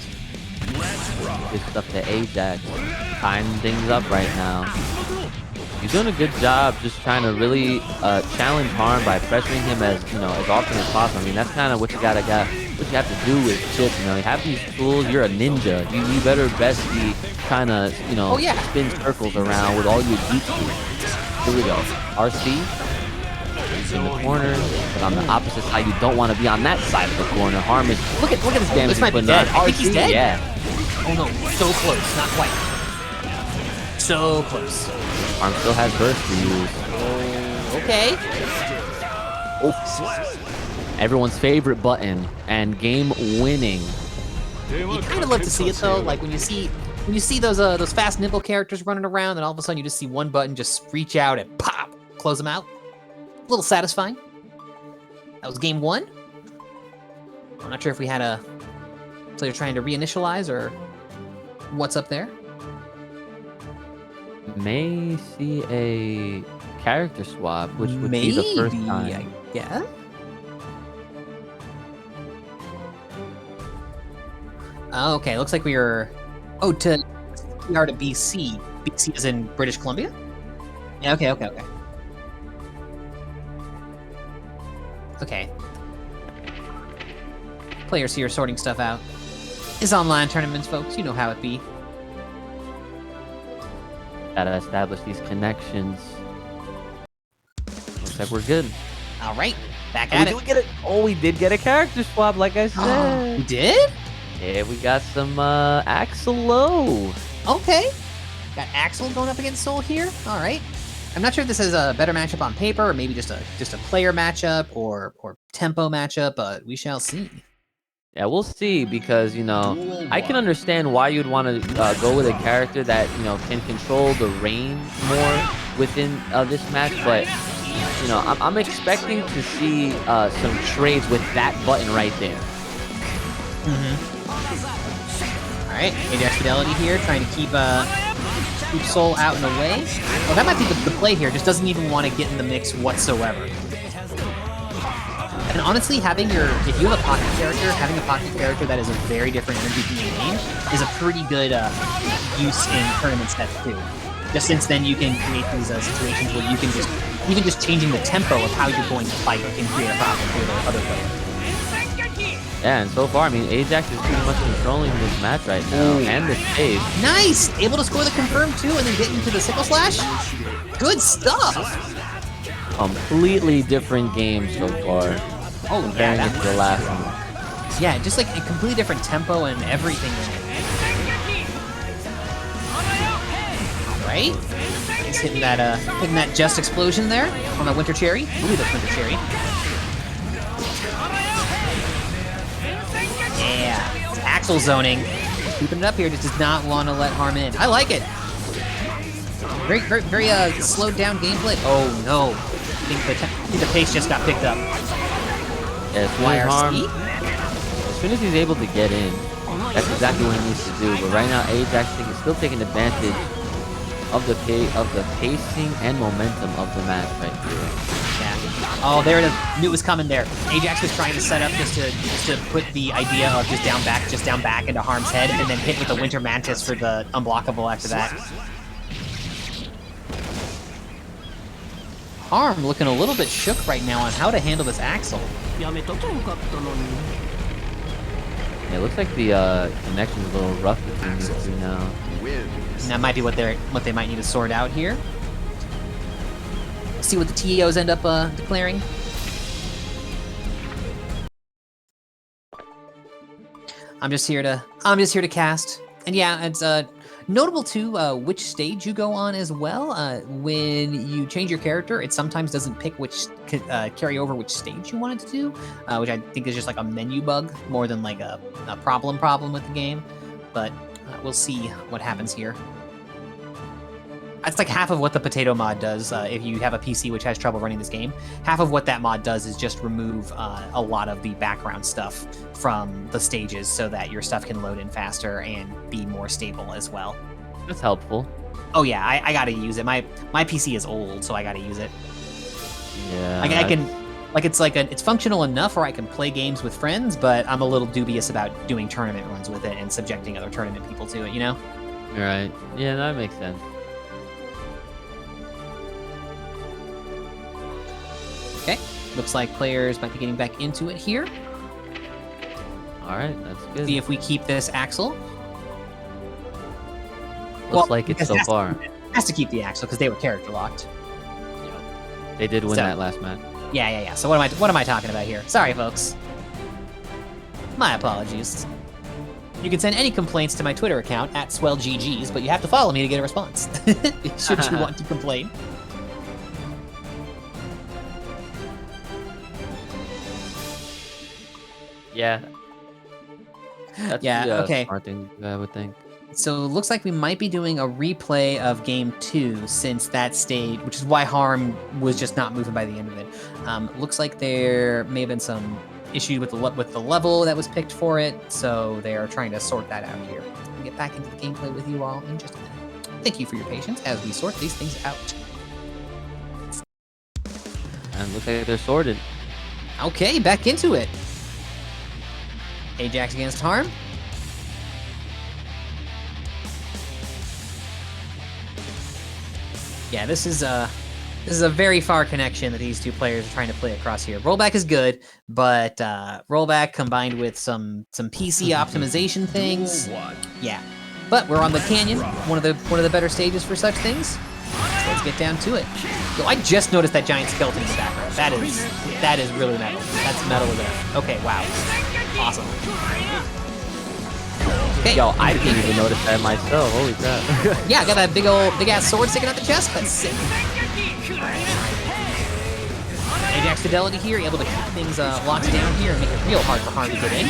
Good stuff to Ajax. Tying things up right now. He's doing a good job just trying to really challenge Harm by pressuring him as often as possible. I mean, that's kind of what you have to do with Chipp. You know, you have these tools. You're a ninja. You better best be trying to spin circles around with all your deep skills. Here we go. RC in the corner, but on the opposite side, you don't want to be on that side of the corner. Harm is look at this damage he's putting on. I think he's dead. Yeah. Oh no, so close, not quite. So close. Harm still has burst to use. Oh, okay. Oh. Everyone's favorite button and game winning. You kind of love to see it though, like when you see those fast nimble characters running around, and all of a sudden you just see one button just reach out and pop, close them out. A little satisfying. That was game 1. I'm not sure if we had a player trying to reinitialize or what's up there. May see a character swap, which would be the first time. Yeah. Okay, looks like we are. Oh, we are to BC. BC is in British Columbia. Yeah. Okay. Okay. Players here sorting stuff out. It's online tournaments, folks. You know how it be. Gotta establish these connections. Looks like we're good. All right, back at it. We did get a character swap, like I said. We did? Yeah, we got some Axel. Okay. Got Axel going up against Soul here. All right. I'm not sure if this is a better matchup on paper, or maybe just a player matchup or tempo matchup, but we shall see. Yeah, we'll see, because I can understand why you'd want to go with a character that can control the range more within this match, but I'm expecting to see some trades with that button right there. All right, Ajax Fidelity here, trying to keep Soul out and away. Well, that might be the play here. Just doesn't even want to get in the mix whatsoever. And honestly, if you have a pocket character, having a pocket character that is a very different energy from your main is a pretty good use in tournament sets too. Just since then you can create these situations where you can even just changing the tempo of how you're going to fight can create a problem for the other player. Yeah, and so far, I mean, Ajax is pretty much controlling this match right now, and this phase. Nice! Able to score the confirm too, and then get into the sickle slash. Good stuff! Completely different game so far. Oh, comparing yeah, it to the last one. Yeah, just like a completely different tempo and everything in it. Right? He's hitting that just explosion there on the Winter Cherry. I believe that's Winter Cherry. Yeah, it's Axel zoning. Keeping it up here, just does not want to let Harm in. I like it. Very slowed down gameplay. Oh no, I think the pace just got picked up. Yeah, as soon as he's able to get in, that's exactly what he needs to do. But right now, Ajax is still taking advantage of the pacing and momentum of the match right here. Yeah. Oh, there it is. Knew it was coming there. Ajax was trying to set up just to put the idea of just down back into Harm's head, and then hit with the Winter Mantis for the unblockable after that. Harm looking a little bit shook right now on how to handle this Axel. Yeah, it looks like the connection's a little rough between these two now. And that might be what they might need to sort out here. See what the TOs end up declaring. I'm just here to cast. And yeah, it's notable too which stage you go on as well. When you change your character, it sometimes doesn't pick which carry over which stage you want it to do, which I think is just like a menu bug more than like a problem with the game. But we'll see what happens here. That's like half of what the potato mod does. If you have a PC which has trouble running this game, half of what that mod does is just remove a lot of the background stuff from the stages so that your stuff can load in faster and be more stable as well. That's helpful. Oh yeah, I gotta use it. My PC is old, so I gotta use it. Yeah. I can, like it's functional enough where I can play games with friends, but I'm a little dubious about doing tournament runs with it and subjecting other tournament people to it, you know? Right. Yeah, that makes sense. Okay, looks like players might be getting back into it here. All right, that's good. See if we keep this Axel. Looks like it so far. Has to keep the Axel because they were character locked. They did win that last match. Yeah. So what am I talking about here? Sorry, folks. My apologies. You can send any complaints to my Twitter account @SwellGGs, but you have to follow me to get a response. Should you want to complain. Yeah. That's okay. Smart thing, I would think. So it looks like we might be doing a replay of Game 2 since that stage, which is why Harm was just not moving by the end of it. Looks like there may have been some issue with the level that was picked for it, so they are trying to sort that out here. We'll get back into the gameplay with you all in just a minute. Thank you for your patience as we sort these things out. And looks like they're sorted. Okay, back into it. Ajax against Harm. Yeah, this is a very far connection that these two players are trying to play across here. Rollback is good, but rollback combined with some PC optimization things. Yeah, but we're on the Canyon, one of the better stages for such things. So let's get down to it. Yo, I just noticed that giant skeleton in the background. That is really metal. That's metal with it. Okay, wow. Awesome. Okay. Yo, I didn't even notice that myself. Holy crap. Yeah, I got that big ass sword sticking out the chest. That's sick. Ajax Fidelity here, able to keep things locked down here and make it real hard for Harm to get in.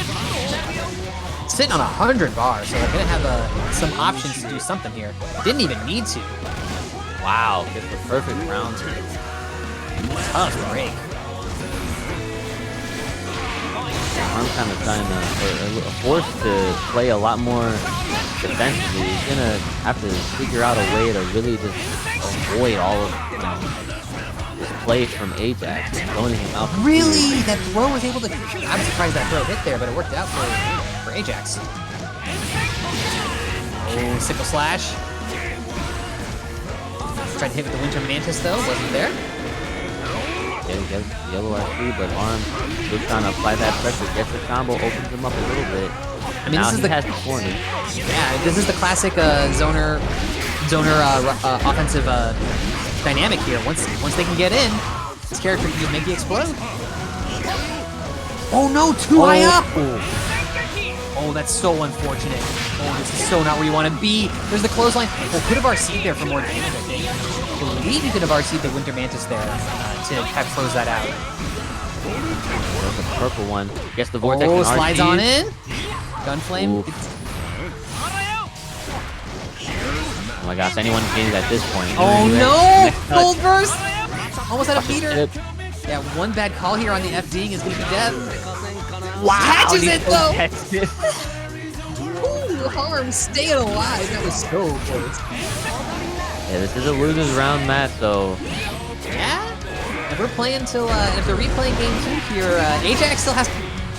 Sitting on 100 bars, so they're gonna have some options to do something here. Didn't even need to. Wow, gets the perfect round. Tough break. I'm kind of trying to, forced to play a lot more defensively. He's gonna have to figure out a way to really just avoid all of this play from Ajax, loaning him out. Really? That throw was able to... I'm surprised that throw hit there, but it worked out for Ajax. Oh, sickle slash. Tried to hit with the Winter Mantis though, wasn't there? Yeah, Okay, he gets yellow RC, but Arm still trying to apply that pressure. Gets the combo, opens him up a little bit. I mean, Now this is he has the corner. Yeah, this is the classic zoner offensive dynamic here. Once they can get in, this character can just make you explode. Oh no, too high up! Oh, that's so unfortunate. Oh, this is so not where you want to be. There's the clothesline. Well, could have RC'd there for more damage, I think. I believe you could have RC'd the Winter Mantis there to kind of close that out. There's a purple one. Gets the vortex. Oh, and slides RC. on in. Gunflame. Oh my gosh, anyone can get it at this point. Oh Next no! touch. Gold burst! Almost had a beater. Chipp. Yeah, one bad call here on the FDing is gonna be dead. Wow, Catches he it though! catches it. Ooh, Harm staying alive. That was so close. Yeah, this is a losers round match, so Yeah. If we're playing till if they're replaying game 2 here, Ajax still has.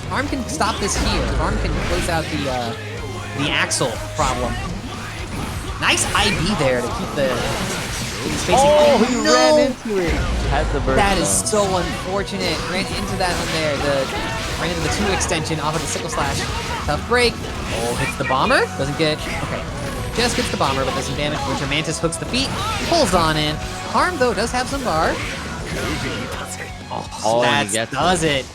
Harm can stop this here. Harm can close out the Axel problem. Nice IB there to keep the spacing. oh, he no! ran into it. Has the burst. That is so unfortunate. Ran into that one there. Ran into the 2 extension off of the sickle slash. Tough break. Oh, hits the bomber. Doesn't get. Okay. Just gets the bomber, but does some damage. Winter Mantis hooks the feet. Pulls on in. Harm, though, does have some bar. Oh, and he that gets does it.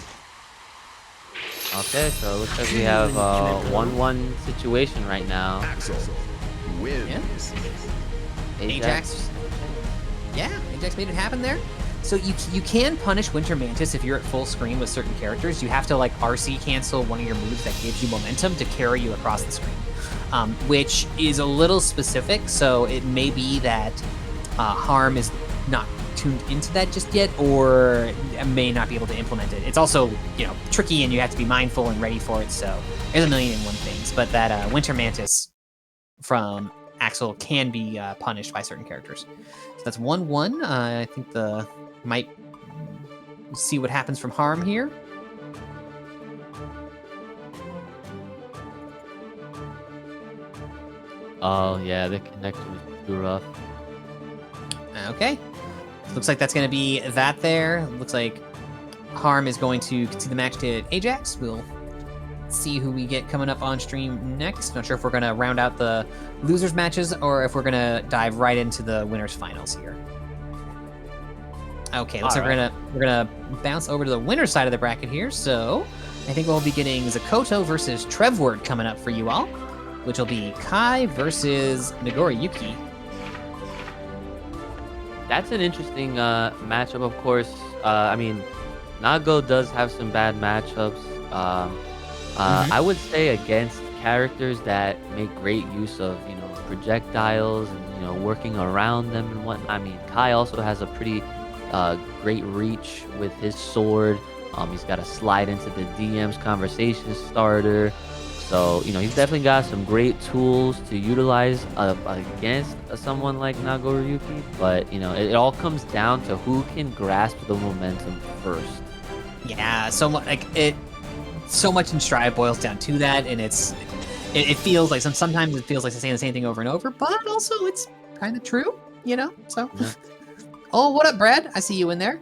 Okay, so it looks like we have a 1-1 situation right now. Axel wins. Ajax. Yeah, Ajax made it happen there. So you can punish Winter Mantis if you're at full screen with certain characters. You have to like RC cancel one of your moves that gives you momentum to carry you across the screen, which is a little specific. So it may be that Harm is not tuned into that just yet, or may not be able to implement it. It's also, you know, tricky, and you have to be mindful and ready for it. So there's a million and one things, but that Winter Mantis from Axel can be punished by certain characters. So that's 1-1. I think might see what happens from Harm here. Oh yeah, the connection is too rough. Okay. Looks like that's going to be that there. Looks like Harm is going to concede the match to Ajax. We'll see who we get coming up on stream next. Not sure if we're going to round out the losers matches or if we're going to dive right into the winners finals here. Okay, looks like we're gonna bounce over to the winner's side of the bracket here. So I think we'll be getting Zakotou versus Trevward coming up for you all, which will be Kai versus Nagoryuki. That's an interesting matchup, of course. I mean, Nago does have some bad matchups. I would say against characters that make great use of, you know, projectiles and, you know, working around them and whatnot. I mean, Kai also has a pretty great reach with his sword. He's got a slide into the DM's conversation starter. So, you know, he's definitely got some great tools to utilize against someone like Nagoryuki. But, you know, it all comes down to who can grasp the momentum first. Yeah, so much in Strive boils down to that, and it feels like sometimes it feels like they're saying the same thing over and over, but also it's kind of true, you know. So, yeah. Oh, what up, Brad? I see you in there.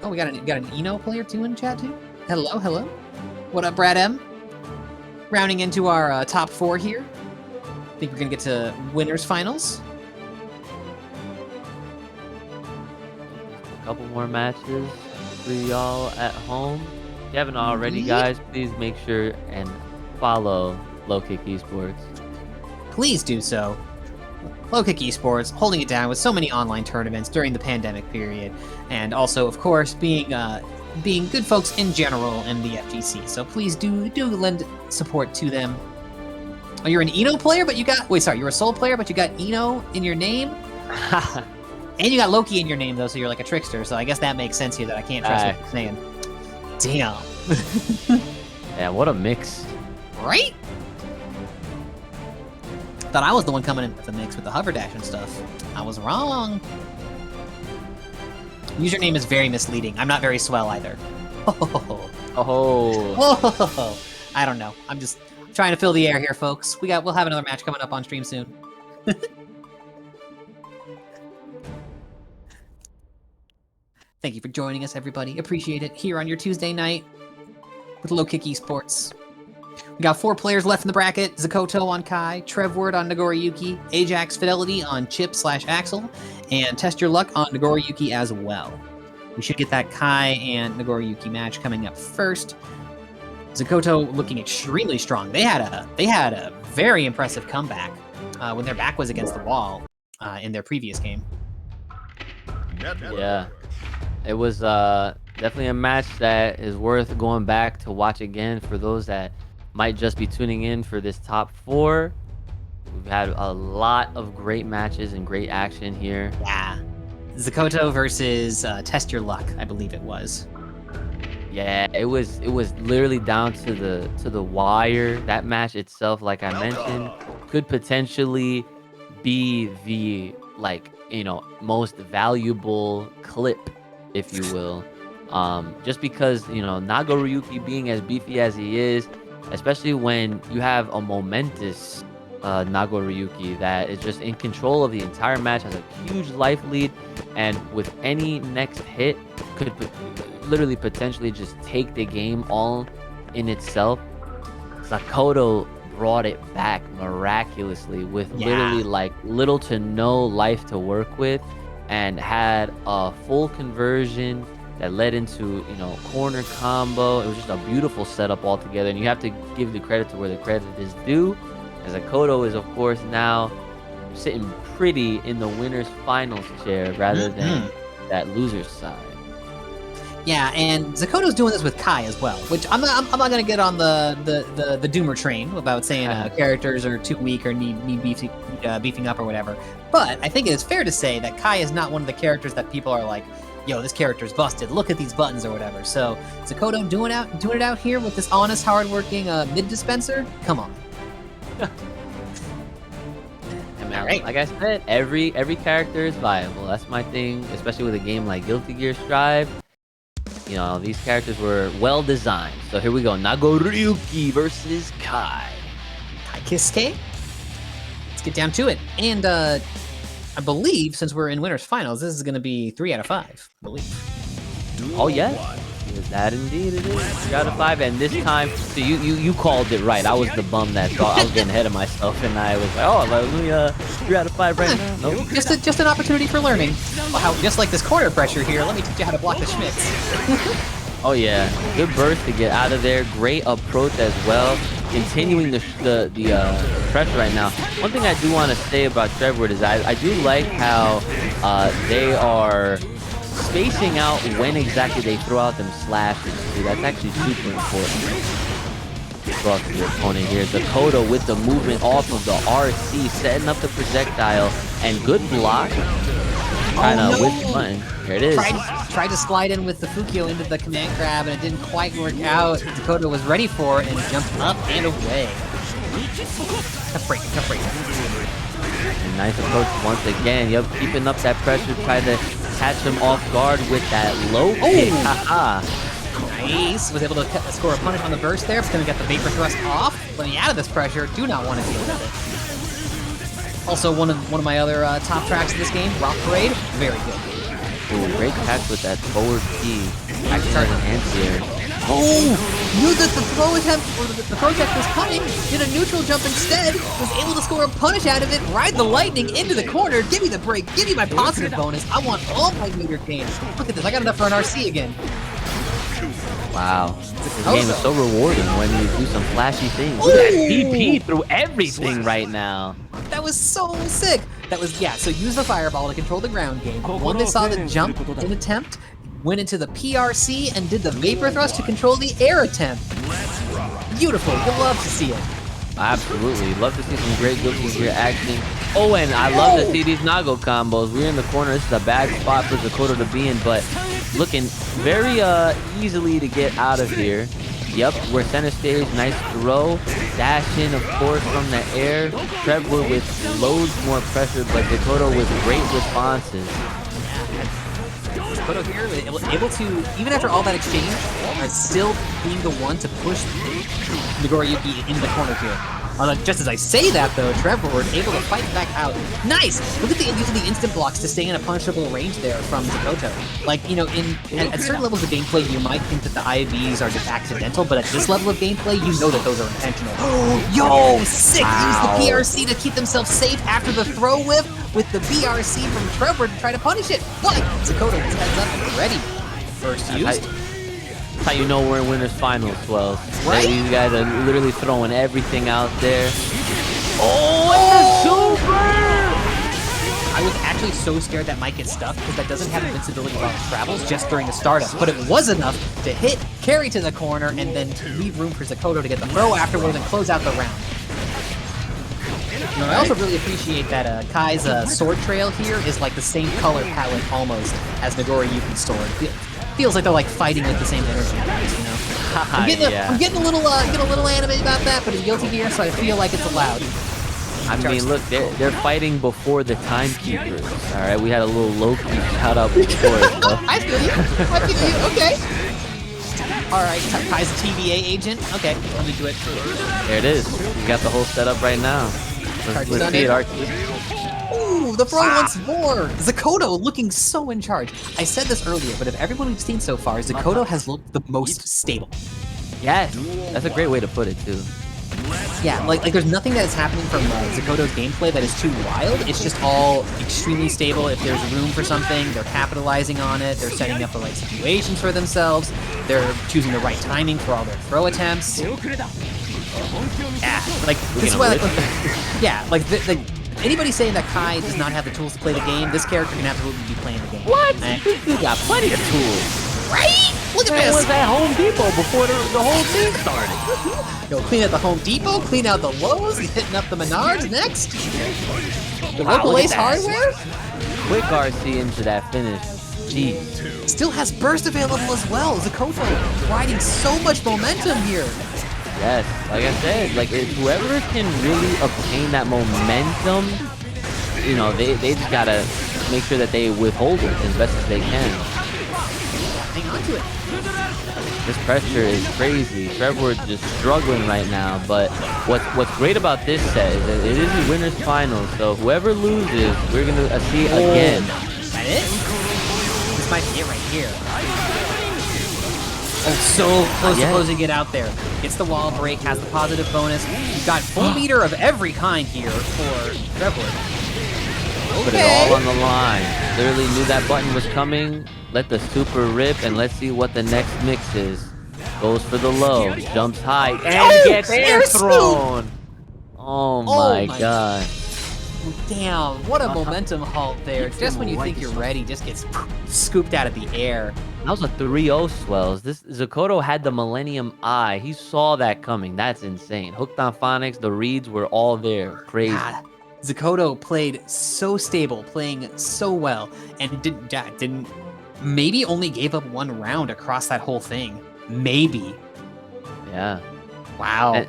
Oh, we got an Eno player too in chat too. Hello. What up, Brad M? Rounding into our top 4 here. I think we're gonna get to winners finals. A couple more matches for y'all at home. If you haven't already, guys, please make sure and follow Kick Esports. Please do so. Kick Esports holding it down with so many online tournaments during the pandemic period, and also, of course, being good folks in general in the FGC. So please do lend support to them. Oh, you're an Eno player, but you're a Soul player, but you got Eno in your name? And you got Loki in your name, though, so you're like a trickster. So I guess that makes sense here that I can't trust what you're saying. Damn. Yeah, what a mix. Right? Thought I was the one coming in with the mix with the hover dash and stuff. I was wrong. Username is very misleading. I'm not very swell either. Oh. I don't know. I'm just trying to fill the air here, folks. We'll have another match coming up on stream soon. Thank you for joining us, everybody. Appreciate it. Here on your Tuesday night with Low Kick Esports. We got 4 players left in the bracket. Zakotou on Kai, Trevward on Nagoryuki, Ajax Fidelity on Chipp/Axel, and TestYourLuck on Nagoryuki as well. We should get that Kai and Nagoryuki match coming up first. Zakotou looking extremely strong. They had a very impressive comeback when their back was against the wall in their previous game. Yeah, it was definitely a match that is worth going back to watch again for those that might just be tuning in for this top 4. We've had a lot of great matches and great action here. Yeah, Zakotou versus TestYourLuck, I believe it was. Yeah, it was literally down to the wire. That match itself, like I mentioned, could potentially be the most valuable clip, if you will. Just because, Nagoryuki being as beefy as he is, especially when you have a momentous Nagoryuki that is just in control of the entire match, has a huge life lead, and with any next hit could literally potentially just take the game all in itself. Zakotou brought it back miraculously with literally little to no life to work with, and had a full conversion that led into corner combo. It was just a beautiful setup altogether, and you have to give the credit to where the credit is due, as Zakotou is of course now sitting pretty in the winner's finals chair rather than that loser's side. Yeah, and Zakotou's doing this with Kai as well, which I'm not gonna get on the doomer train about saying characters are too weak or need beefing up or whatever. But I think it is fair to say that Kai is not one of the characters that people are like, yo, this character's busted, look at these buttons or whatever. So Zakotou doing it out here with this honest, hardworking mid dispenser. Come on. Right. Like I said, every character is viable. That's my thing, especially with a game like Guilty Gear Strive. These characters were well designed. So here we go, Nagoryuki versus Kai. Kai Kiske. Let's get down to it. And I believe, since we're in winners finals, this is going to be 3 out of 5, I believe. Oh yeah, that indeed it is. 3 out of 5, and this time, so you called it right. I was the bum that thought I was getting ahead of myself, and I was like, oh, let me 3 out of 5 right now. Nope. Just an opportunity for learning. Just like this corner pressure here, let me teach you how to block the Schmitz. Oh yeah, good burst to get out of there. Great approach as well. Continuing the pressure right now. One thing I do want to say about Trevward is I do like how they are spacing out when exactly they throw out them slashes. See, that's actually super important. Throw out to the opponent here. Zakotou with the movement off of the RC, setting up the projectile, and good block. Trying to whip the button. Here it is. Tried to slide in with the Fukio into the command grab, and it didn't quite work out. Zakotou was ready for it and jumped up and away. Tough break. And nice approach once again. Yep, keeping up that pressure. Tried to catch him off guard with that low kick. Nice. Was able to score a punish on the burst there, but then we got the vapor thrust off. Let me out of this pressure. Do not want to deal with it. Also, one of my other top tracks of this game, Rock Parade, very good. Ooh, great catch with that forward key. Actually has an anti-air. Knew that the throw attempt, or the project was coming, did a neutral jump instead, was able to score a punish out of it, ride the lightning into the corner, give me the break, give me my positive bonus, I want all my meter gains. Look at this, I got enough for an RC again. Wow, this game is so rewarding when you do some flashy things. Look at that PP through everything right now. That was so sick. That was, so use the fireball to control the ground game. One that saw the jump in attempt, went into the PRC and did the vapor thrust to control the air attempt. Beautiful, you'll love to see it. Absolutely, love to see some great Guilty Gear action. Oh, and I love to see these Nago combos. We're in the corner, this is a bad spot for Zakotou to be in, but looking very easily to get out of here. Yep, we're center stage, nice throw. Dash in, of course, from the air. Trevward with loads more pressure, but Zakotou with great responses. Zakotou here, able to, even after all that exchange, still being the one to push Nagoryuki into the corner here. Just as I say that, though, Trevward able to fight back out. Nice! Look at the use of the instant blocks to stay in a punishable range there from Zakotou. Like, you know, at certain levels of gameplay, you might think that the IVs are just accidental, but at this level of gameplay, you know that those are intentional. Yo! Sick! Wow. Use the BRC to keep themselves safe after the throw whip with the BRC from Trevward to try to punish it. But Zakotou heads up and ready. First used. That's how you know we're in winners finals, Swells. Right? These guys are literally throwing everything out there. Oh, it's a super! I was actually so scared that might get stuffed because that doesn't have invincibility while it travels just during the startup. But it was enough to hit, carry to the corner, and then to leave room for Zakotou to get the throw afterwards and close out the round. You know, I also really appreciate that Kai's sword trail here is like the same color palette almost as Nagoryuki's sword. Feels like they're like fighting with the same energy, you know. I'm getting a little anime about that, but it's Guilty Gear, so I feel like it's allowed. I mean, look, they're fighting before the timekeepers. All right, we had a little low-key shout out before. So. I feel you. Okay. All right, Kai's a TVA agent. Okay, let me do it. There it is. We got the whole setup right now. Let's see it, Archie. Ooh, the throw once more! Zakotou looking so in charge. I said this earlier, but of everyone we've seen so far, Zakotou has looked the most stable. Yes, that's a great way to put it, too. Yeah, like there's nothing that is happening from Zakotou's gameplay that is too wild. It's just all extremely stable. If there's room for something, they're capitalizing on it. They're setting up the right situations for themselves. They're choosing the right timing for all their throw attempts. Yeah, like this is why, anybody saying that Kai does not have the tools to play the game, this character can absolutely be playing the game. What? This dude got plenty of tools. Right? Look at That this! was at Home Depot before the whole thing started. Go clean out the Home Depot, clean out the Lowe's, hitting up the Menards next. The local Ace Hardware? Quick RC into that finish. Jeez. Still has burst available as well. Zakotou riding so much momentum here. Yes, like I said, like if whoever can really obtain that momentum, you know, they just gotta make sure that they withhold it as best as they can. Hang on to it. This pressure is crazy. Trevward's just struggling right now, but what's great about this set is that it is the winner's final, so whoever loses, we're gonna see it again. Is that it? This might be it right here. Oh, so close to closing it out there. Gets the wall break, has the positive bonus. You've got full meter of every kind here for Trevward. Put it all on the line. Literally knew that button was coming. Let the super rip, and let's see what the next mix is. Goes for the low, jumps high, and gets air thrown. Oh my god. Damn, what a momentum halt there. Just when you think you're ready, just gets scooped out of the air. That was a 3-0 Swells. This Zakotou had the Millennium Eye. He saw that coming. That's insane. Hooked on phonics, the reads were all there. Crazy. God, Zakotou played so stable, playing so well, and didn't maybe only gave up one round across that whole thing. Maybe. Yeah. Wow. And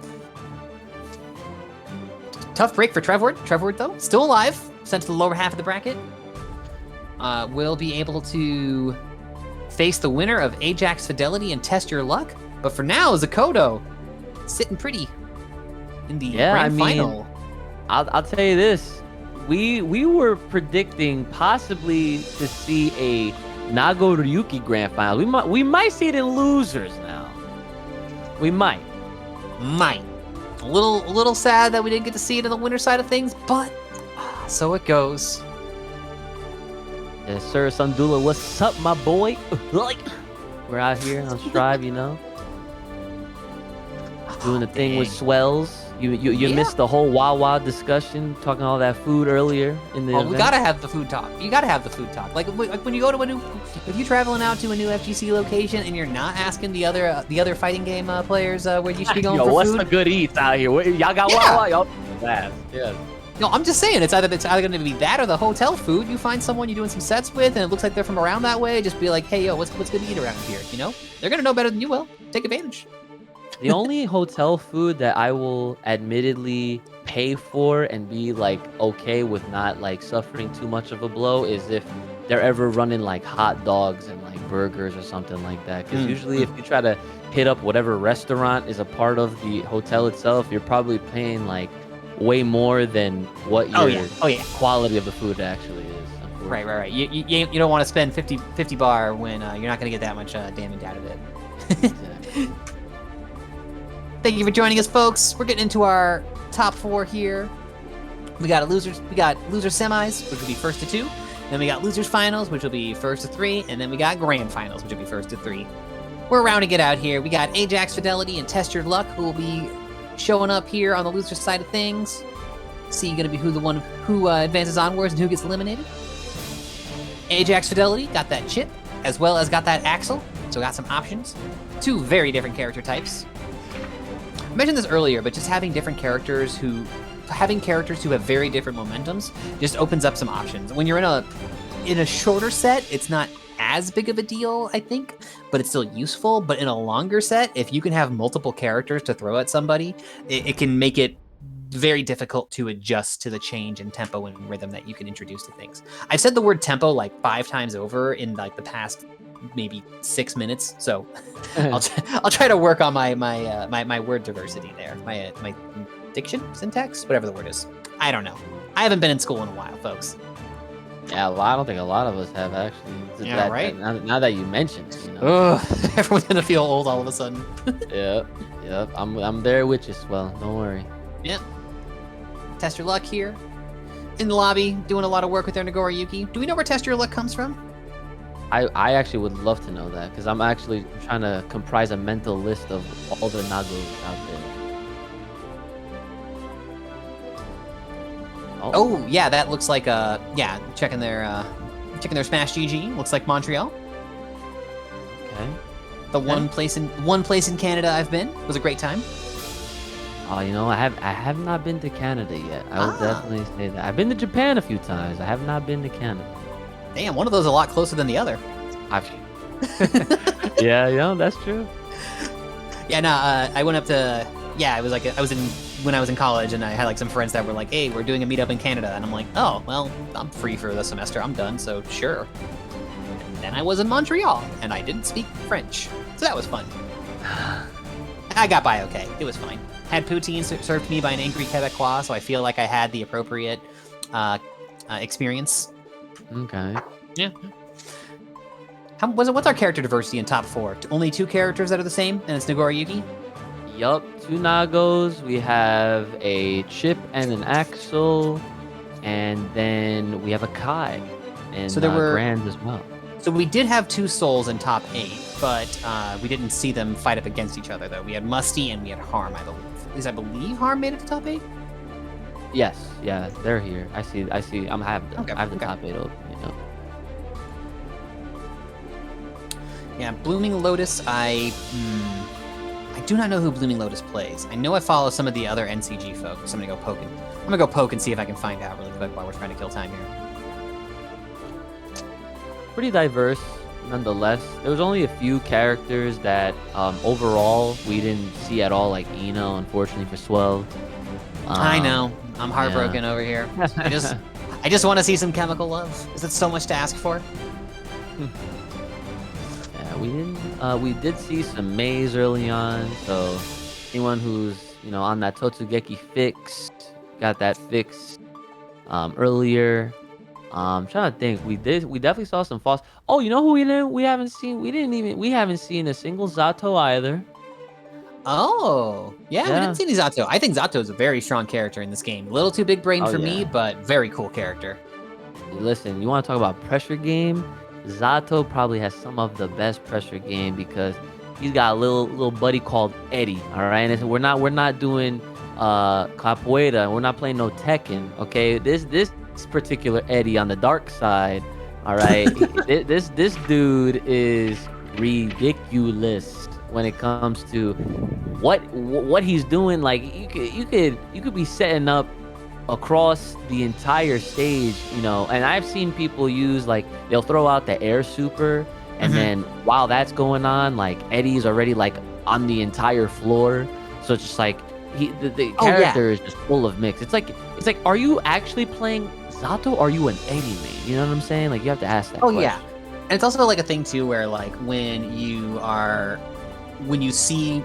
tough break for Trevward. Trevward, though, still alive. Sent to the lower half of the bracket. Will be able to face the winner of Ajax Fidelity and Test Your Luck. But for now, Zakotou sitting pretty in the grand final. I'll tell you this. We were predicting possibly to see a Nagoryuki grand final. We might see it in losers now. We might. A little sad that we didn't get to see it on the winner side of things, but so it goes. Yes, sir, Sundula, what's up, my boy? We're out here on Strive, you know, doing the thing with Swells. You missed the whole Wawa discussion, talking all that food earlier in the event. We gotta have the food talk. You gotta have the food talk. Like when you go to if you're traveling out to a new FGC location and you're not asking the other fighting game players where you should be going for what's food. the good eats out here? Y'all got Wawa? Y'all fast. Yeah. No, I'm just saying, it's either going to be that or the hotel food. You find someone you're doing some sets with, and it looks like they're from around that way. Just be like, hey, yo, what's good to eat around here? You know, they're gonna know better than you will. Take advantage. The only hotel food that I will admittedly pay for and be like okay with not like suffering too much of a blow is if they're ever running like hot dogs and like burgers or something like that. Because usually if you try to hit up whatever restaurant is a part of the hotel itself, you're probably paying like way more than what your quality of the food actually is. Right. You don't want to spend 50 bar when you're not going to get that much damage out of it. Exactly. Thank you for joining us, folks. We're getting into our top 4 here. We got losers semis, which will be first to 2. Then we got losers finals, which will be first to 3, and then we got grand finals, which will be first to 3. We're rounding it out here. We got Ajax, Fidelity, and Test Your Luck, who will be showing up here on the loser side of things. See, gonna be who advances onwards and who gets eliminated. Ajax Fidelity got that Chipp, as well as got that Axel, so got some options. 2 very different character types. I mentioned this earlier, but just having characters who have very different momentums just opens up some options. When you're in a shorter set, it's not as big of a deal, I think, but it's still useful. But in a longer set, if you can have multiple characters to throw at somebody, it can make it very difficult to adjust to the change in tempo and rhythm that you can introduce to things. I've said the word tempo like 5 times over in like the past maybe 6 minutes, so I'll try to work on my word diversity there, my diction, syntax, whatever the word is. I don't know. I haven't been in school in a while, folks. Yeah, well, I don't think a lot of us have actually. Yeah, right. Now that you mentioned, Everyone's gonna feel old all of a sudden. Yep. I'm there with you, Swell. Don't worry. Yep. Test Your Luck here in the lobby, doing a lot of work with their Nagoryuki. Do we know where Test Your Luck comes from? I actually would love to know that, because I'm actually trying to comprise a mental list of all the Nagos out there. Oh yeah, that looks like checking their Smash GG. Looks like Montreal. Okay. The one place in Canada I've been. It was a great time. Oh, I have not been to Canada yet. I will definitely say that. I've been to Japan a few times. I have not been to Canada. Damn, one of those is a lot closer than the other. Yeah, that's true. Yeah, no, I went up to when I was in college, and I had like some friends that were like, "Hey, we're doing a meetup in Canada," and I'm like, "Oh, well, I'm free for the semester. I'm done, so sure." And then I was in Montreal, and I didn't speak French, so that was fun. I got by okay. It was fine. Had poutine served to me by an angry Quebecois, so I feel like I had the appropriate experience. Okay. Yeah. What's our character diversity in top 4? Only 2 characters that are the same, and it's Nagoryuki? Yup, 2 Nagos. We have a Chipp and an Axel, and then we have a Kai, and so there were Grand as well. So we did have 2 souls in top 8, but we didn't see them fight up against each other, though. We had Musty and we had Harm, I believe. At least I believe Harm made it to top 8? Yes, yeah, they're here. I see. I have the top 8 open. Yeah, Blooming Lotus, I do not know who Blooming Lotus plays. I know I follow some of the other NCG folks. I'm gonna go poke and see if I can find out really quick while we're trying to kill time here. Pretty diverse, nonetheless. There was only a few characters that overall we didn't see at all, like Eno, unfortunately for Swell. I know. I'm heartbroken over here. I just want to see some chemical love. Is it so much to ask for? Yeah, we didn't. We did see some Maze early on. So anyone who's on that Totsugeki fix got that fixed earlier. I'm trying to think. We definitely saw some false. Oh, you know who we haven't seen? We haven't seen a single Zato either. Oh, yeah, we didn't see any Zato. I think Zato is a very strong character in this game. A little too big brain for me, but very cool character. Listen, you want to talk about pressure game? Zato probably has some of the best pressure game because he's got a little buddy called Eddie. All right, and we're not doing capoeira. We're not playing no Tekken. Okay, this particular Eddie on the dark side. All right, this dude is ridiculous when it comes to what he's doing. Like you could be setting up across the entire stage, and I've seen people use, like, they'll throw out the air super, and then while that's going on, like, Eddie's already like on the entire floor. So it's just like the character is just full of mix. It's like, are you actually playing Zato? Or are you an Eddie main? You know what I'm saying? Like, you have to ask that. Oh question. yeah, and it's also like a thing too, where like when you see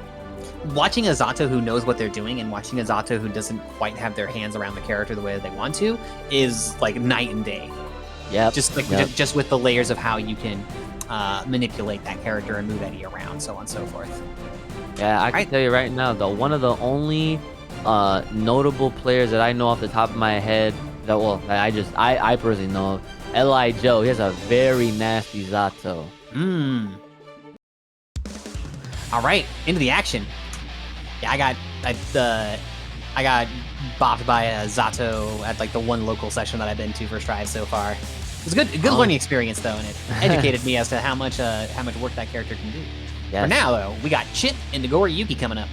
watching a Zato who knows what they're doing and watching a Zato who doesn't quite have their hands around the character the way that they want to is like night and day. Yeah. Just like just with the layers of how you can manipulate that character and move Eddie around, so on and so forth. Yeah, I can tell you right now, though, one of the only notable players that I know off the top of my head that I personally know of, L.I. Joe. He has a very nasty Zato. All right, into the action. Yeah, I got bopped by a Zato at like the one local session that I've been to for Strive so far. It was a good learning experience though, and it educated me as to how much work that character can do. Yes. For now though, we got Chipp and Nagoryuki coming up.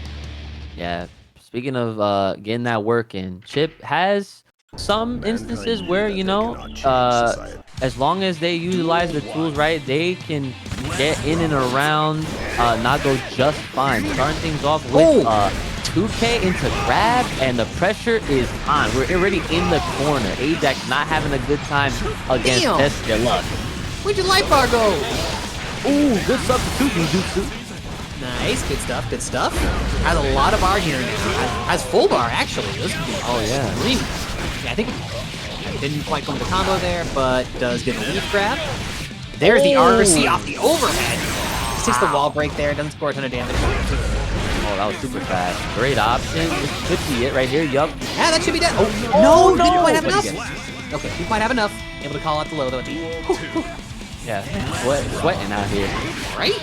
Yeah. Speaking of getting that work in, Chipp has some instances where, you know, as long as they utilize the tools right, they can get in and around Nago just fine. Starting things off with 2K into grab, and the pressure is on. We're already in the corner. Ajax not having a good time against TestYourLuck. Where'd your life bar go? Ooh, good substitute, Jutsu. Nice, good stuff. Has a lot of bar here now. Has full bar actually. This could be yeah, I think it didn't quite go into combo there, but does get the leaf grab. There's the RC off the overhead. Takes the wall break there, doesn't score a ton of damage. Oh, that was super fast. Great option. This could be it right here. Yup. Yeah, that should be dead. Oh, no, didn't quite have enough. Okay, didn't quite have enough. Able to call out the low though at the end. Yeah, sweating out here. Right?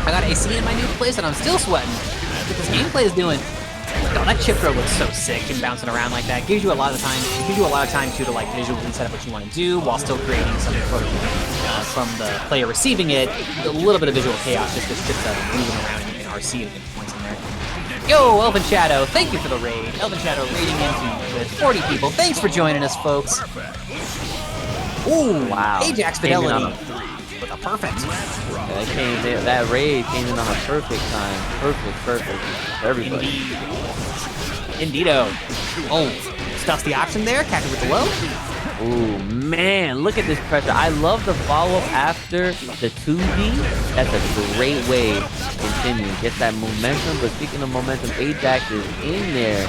I got AC in my new place and I'm still sweating. What this gameplay is doing. Oh, that chip throw looks so sick and bouncing around like that. Gives you a lot of time. It gives you a lot of time too to like visually set up what you want to do while still creating some from the player receiving it. A little bit of visual chaos just because chips moving around and you can RC at different points in there. Yo, Elven Shadow, thank you for the raid. Elven Shadow raiding into with 40 people. Thanks for joining us, folks. Ooh, wow. Ajax Fidelity with a perfect. Yeah, that raid came in on a perfect time. Perfect for everybody. Indeedo. Oh, stuffs the option there. Catches with the low. Ooh, man, look at this pressure. I love the follow-up after the 2D. That's a great way to continue. Get that momentum, but speaking of momentum, Ajax is in there.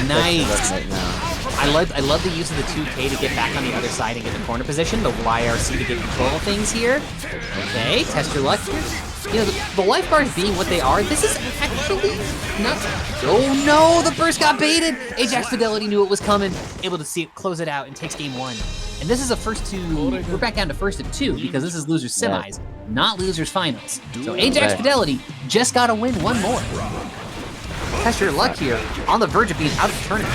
Nice. Right now. I love the use of the 2K to get back on the other side and get the corner position, the YRC to get control of things here. Okay, test your luck here. You know, the life bars being what they are, this is actually not... Oh no, the burst got baited! Ajax Fidelity knew it was coming, able to see it, close it out, and takes game one. And this is a first to... We're back down to first of two, because this is losers semis, not losers finals. So Ajax Fidelity just gotta win one more. Test your luck here, on the verge of being out of the tournament.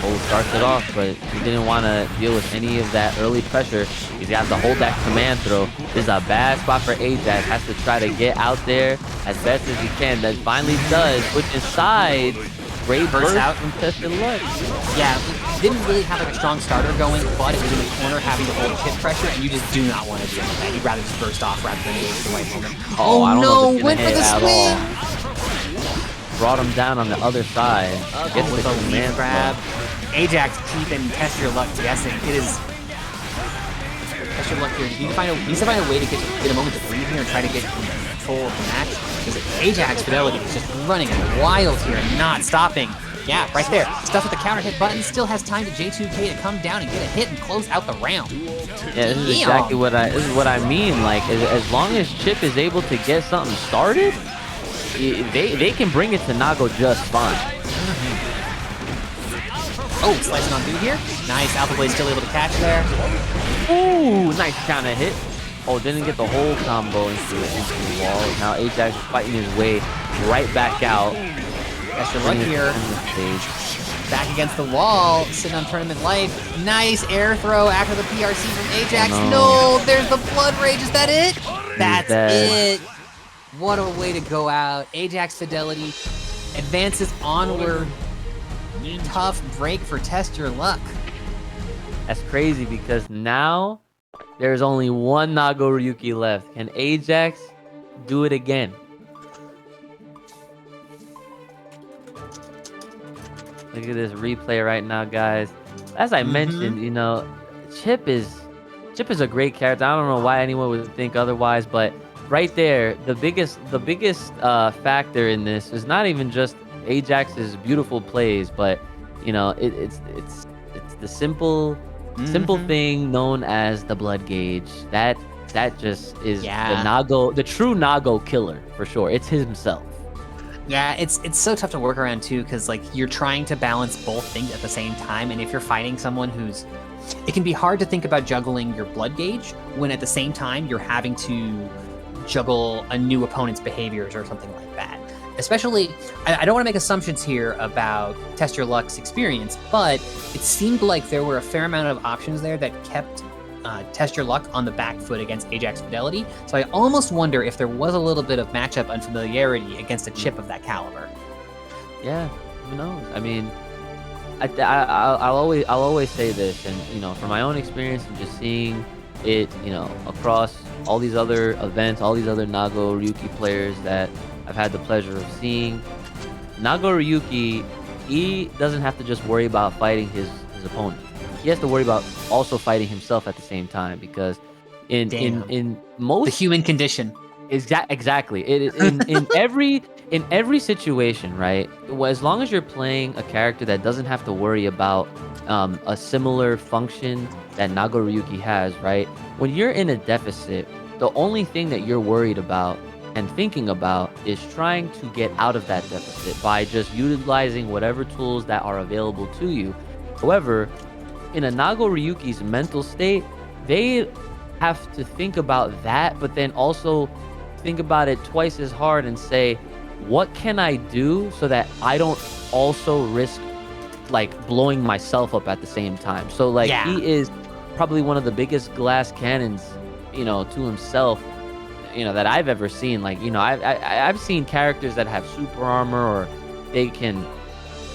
Oh, starts it off, but he didn't want to deal with any of that early pressure. He's got to hold that command throw. This is a bad spot for Ajax. Has to try to get out there as best as he can. That finally does. Switch inside. Great burst out from TestYourLuck. Yeah, didn't really have like a strong starter going, but it was in the corner having to hold chip pressure, and you just do not want to deal with that. You'd rather just burst off rather than wait for the right moment. Oh, I don't know if it's went for the swing! Brought him down on the other side. Gets with the a lead grab. Ajax keeping TestYourLuck guessing. It is TestYourLuck here. He needs to find a way to get a moment to breathe here and try to get control of the match. Because Ajax Fidelity is just running wild here and not stopping. Yeah, right there. Stuff with the counter hit button. Still has time to J2K to come down and get a hit and close out the round. Yeah, this is exactly what I mean. Like, as long as Chipp is able to get something started, they can bring it to Nago just fine. Oh, slicing on dude here. Nice. Alpha Blade still able to catch there. Ooh, nice counter hit. Oh, didn't get the whole combo into the wall. Now Ajax is fighting his way right back out. TestYourLuck here. Back against the wall, sitting on tournament life. Nice air throw after the PRC from Ajax. Oh, no, there's the blood rage. Is that it? That's it. What a way to go out. Ajax Fidelity advances onward. Tough break for TestYourLuck. That's crazy because now there's only one Nagoryuki left. Can Ajax do it again? Look at this replay right now, guys. as I mentioned, you know, Chipp is a great character. I don't know why anyone would think otherwise, but right there, the biggest factor in this is not even just Ajax's beautiful plays, but you know, it's the simple thing known as the blood gauge. That just is the true Nago killer for sure. It's himself. Yeah, it's so tough to work around too, because like you're trying to balance both things at the same time, and if you're fighting someone it can be hard to think about juggling your blood gauge when at the same time you're having to juggle a new opponent's behaviors or something like that. Especially, I don't want to make assumptions here about TestYourLuck's experience, but it seemed like there were a fair amount of options there that kept TestYourLuck on the back foot against Ajax Fidelity. So I almost wonder if there was a little bit of matchup unfamiliarity against a Chipp of that caliber. Yeah, who knows? I mean, I'll always say this, and you know, from my own experience and just seeing it, you know, across all these other events, all these other Nagoryuki players that I've had the pleasure of seeing, Nagoryuki, he doesn't have to just worry about fighting his opponent. He has to worry about also fighting himself at the same time, because in most the human condition. Exactly. It is in every situation, right? As long as you're playing a character that doesn't have to worry about a similar function that Nagoryuki has, right? When you're in a deficit, the only thing that you're worried about and thinking about is trying to get out of that deficit by just utilizing whatever tools that are available to you. However, in a Nagoryuki's mental state, they have to think about that, but then also think about it twice as hard and say, what can I do so that I don't also risk like blowing myself up at the same time? So like he is probably one of the biggest glass cannons, you know, to himself, you know, that I've ever seen. Like, you know, I've seen characters that have super armor, or they can,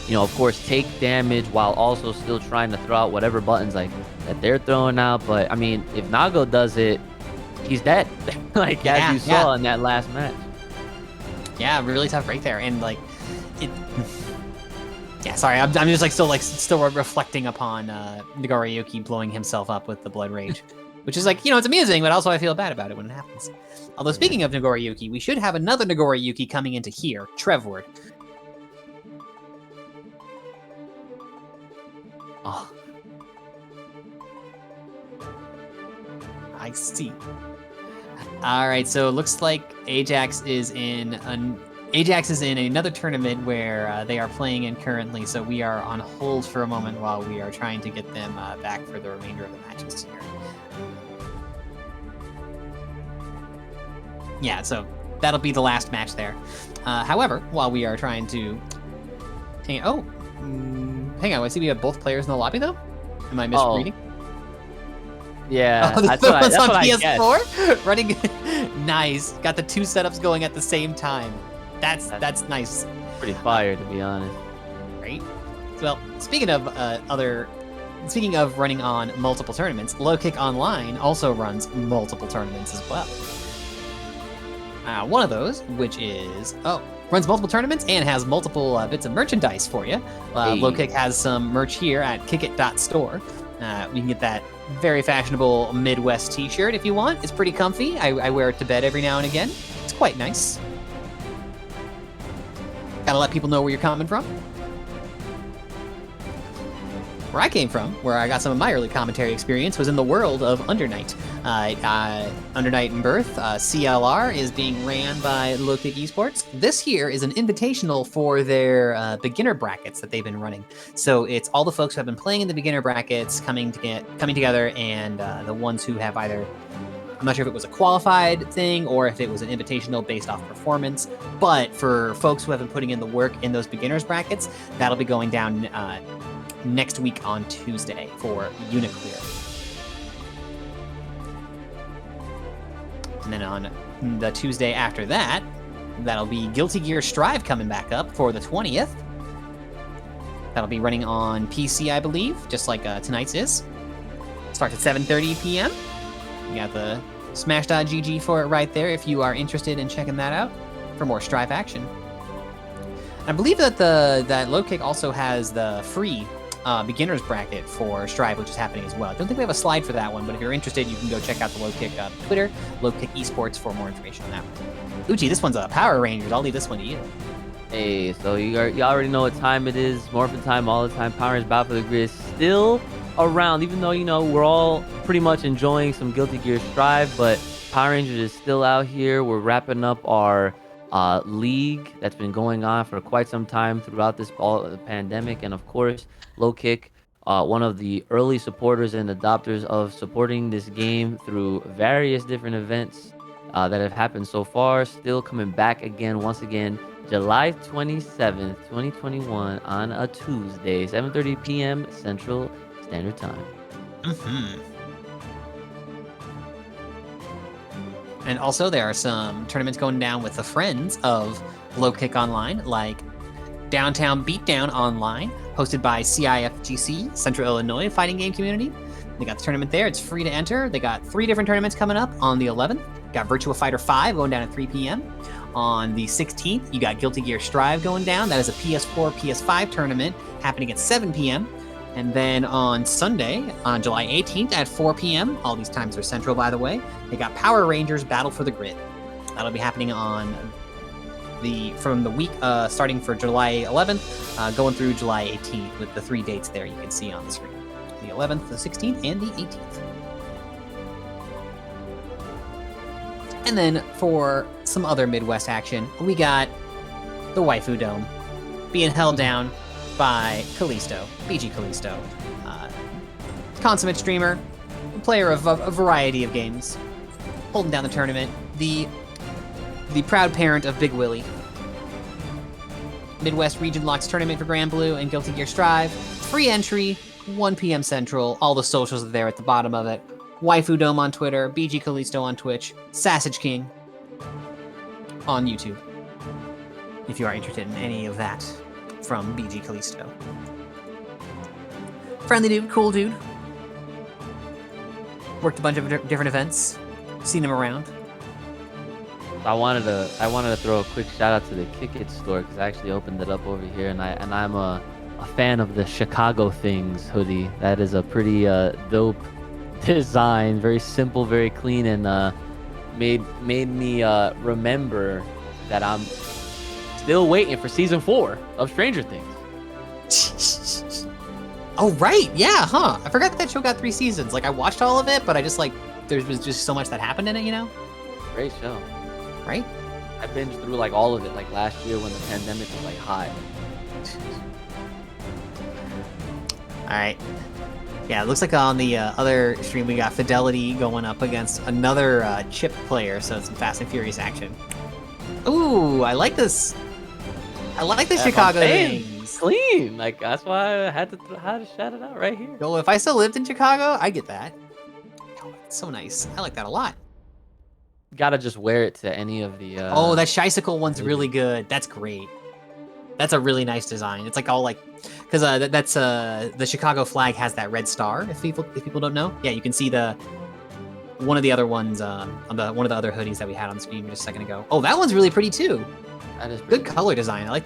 you know, of course, take damage while also still trying to throw out whatever buttons like that they're throwing out. But I mean, if Nago does it, he's dead. Like as you saw in that last match. Yeah, really tough right there, and like it. Yeah, sorry, I'm just like still reflecting upon Nagoryuki blowing himself up with the blood rage, which is like, you know, it's amusing, but also I feel bad about it when it happens. Although speaking of Nagoryuki, we should have another Nagoryuki coming into here, Trevward. Oh. I see. All right, so it looks like Ajax is in another tournament where they are playing in currently, so we are on hold for a moment while we are trying to get them back for the remainder of the matches here. Yeah, so that'll be the last match there. However, while we are trying to... hang on, I see we have both players in the lobby, though? Am I misreading? Yeah, that's what on PS4? Running nice. Got the two setups going at the same time. That's nice. Pretty fire, to be honest. Right? Well, speaking of running on multiple tournaments, Low Kick Online also runs multiple tournaments as well. One of those, which is runs multiple tournaments and has multiple bits of merchandise for you. Low Kick has some merch here at kickit.store. We can get that very fashionable Midwest t-shirt if you want. It's pretty comfy. I wear it to bed every now and again. It's quite nice. Gotta let people know where you're coming from. Where I came from, where I got some of my early commentary experience, was in the world of Undernight. Undernight in Birth, CLR, is being ran by Low Kick Esports. This here is an invitational for their beginner brackets that they've been running. So it's all the folks who have been playing in the beginner brackets coming together, and the ones who have either, I'm not sure if it was a qualified thing or if it was an invitational based off performance, but for folks who have been putting in the work in those beginners brackets, that'll be going down next week on Tuesday for unit clear. And then on the Tuesday after that, that'll be Guilty Gear Strive coming back up for the 20th. That'll be running on PC, I believe, just like tonight's is. Starts at 7:30 p.m. You got the smash.gg for it right there if you are interested in checking that out for more Strive action. I believe that that Low Kick also has the free beginner's bracket for Strive, which is happening as well. I don't think we have a slide for that one, but if you're interested, you can go check out the Low Kick Twitter, Low Kick Esports, for more information on that one. Uchi, this one's a Power Rangers. I'll leave this one to you. Hey, so you already know what time it is. Morphin time all the time. Power Rangers Battle for the Grid is still around, even though, we're all pretty much enjoying some Guilty Gear Strive, but Power Rangers is still out here. We're wrapping up our league that's been going on for quite some time throughout this pandemic. And of course, Low Kick, one of the early supporters and adopters of supporting this game through various different events that have happened so far, still coming back again, once again, July 27th, 2021 on a Tuesday, 7:30 p.m. Central Standard Time. And also, there are some tournaments going down with the friends of Low Kick Online, like Downtown Beatdown Online, hosted by CIFGC, Central Illinois Fighting Game Community. They got the tournament there. It's free to enter. They got 3 different tournaments coming up on the 11th. Got Virtua Fighter 5 going down at 3 p.m. On the 16th, you got Guilty Gear Strive going down. That is a PS4, PS5 tournament happening at 7 p.m. And then on Sunday, on July 18th at 4 p.m., all these times are central, by the way, they got Power Rangers Battle for the Grid. That'll be happening on from the week starting for July 11th, going through July 18th, with the 3 dates there you can see on the screen. The 11th, the 16th, and the 18th. And then for some other Midwest action, we got the Waifu Dome being held down by Callisto, BG Callisto, consummate streamer, player of a variety of games, holding down the tournament. The proud parent of Big Willie. Midwest Region Locks tournament for Grand Blue and Guilty Gear Strive. Free entry, 1 p.m. Central. All the socials are there at the bottom of it. Waifu Dome on Twitter, BG Callisto on Twitch, Sausage King on YouTube, if you are interested in any of that from BG Callisto. Friendly dude, cool dude. Worked a bunch of different events, seen him around. I wanted to throw a quick shout out to the Kick It store, because I actually opened it up over here, and I'm a fan of the Chicago Things hoodie. That is a pretty dope design, very simple, very clean, and made me remember that I'm still waiting for season 4 of Stranger Things. Oh right, yeah, huh? I forgot that show got 3 seasons. Like, I watched all of it, but I just there was just so much that happened in it, Great show, right? I binged through all of it last year when the pandemic was high. All right. Yeah, it looks like on the other stream we got Fidelity going up against another Chipp player, so it's some Fast and Furious action. Ooh, I like this. I like the Chicago things. Clean, that's why I had to shout it out right here. Yo, if I still lived in Chicago, I get that. Oh, it's so nice. I like that a lot. Gotta just wear it to any of the. Oh, that Shicycle one's really good. That's great. That's a really nice design. It's all because that's the Chicago flag has that red star. If people don't know, yeah, you can see one of the other ones on one of the other hoodies that we had on screen just a second ago. Oh, that one's really pretty too. That is good color design. I like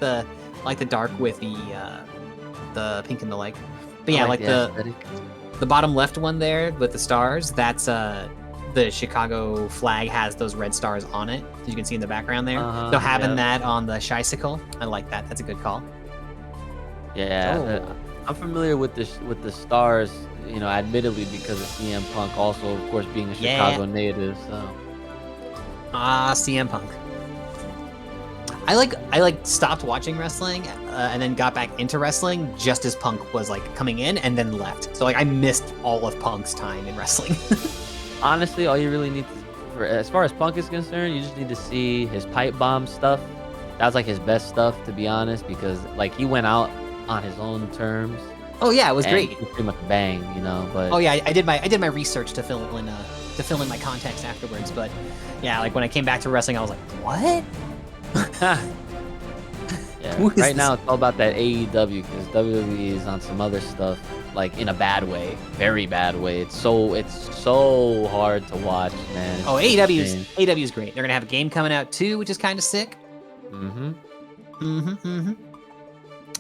the dark with the pink and the like. But yeah, the bottom left one there with the stars. That's the Chicago flag has those red stars on it, as you can see in the background there. So having that on the Shicycle, I like that. That's a good call. Yeah, I'm familiar with the stars, admittedly because of CM Punk, also of course being a Chicago native. So. CM Punk. I stopped watching wrestling and then got back into wrestling just as Punk was coming in and then left. So I missed all of Punk's time in wrestling. Honestly, all you really need as far as Punk is concerned, you just need to see his pipe bomb stuff. That was his best stuff, to be honest, because he went out on his own terms. Oh yeah, it was great. It was pretty much bang, But oh yeah, I did my research to fill in my context afterwards. But yeah, when I came back to wrestling, I was like, what? Yeah, right now it's all about that AEW, because WWE is on some other stuff, in a bad way, very bad way. It's so hard to watch, man. Oh, AEW is great. They're gonna have a game coming out too, which is kind of sick.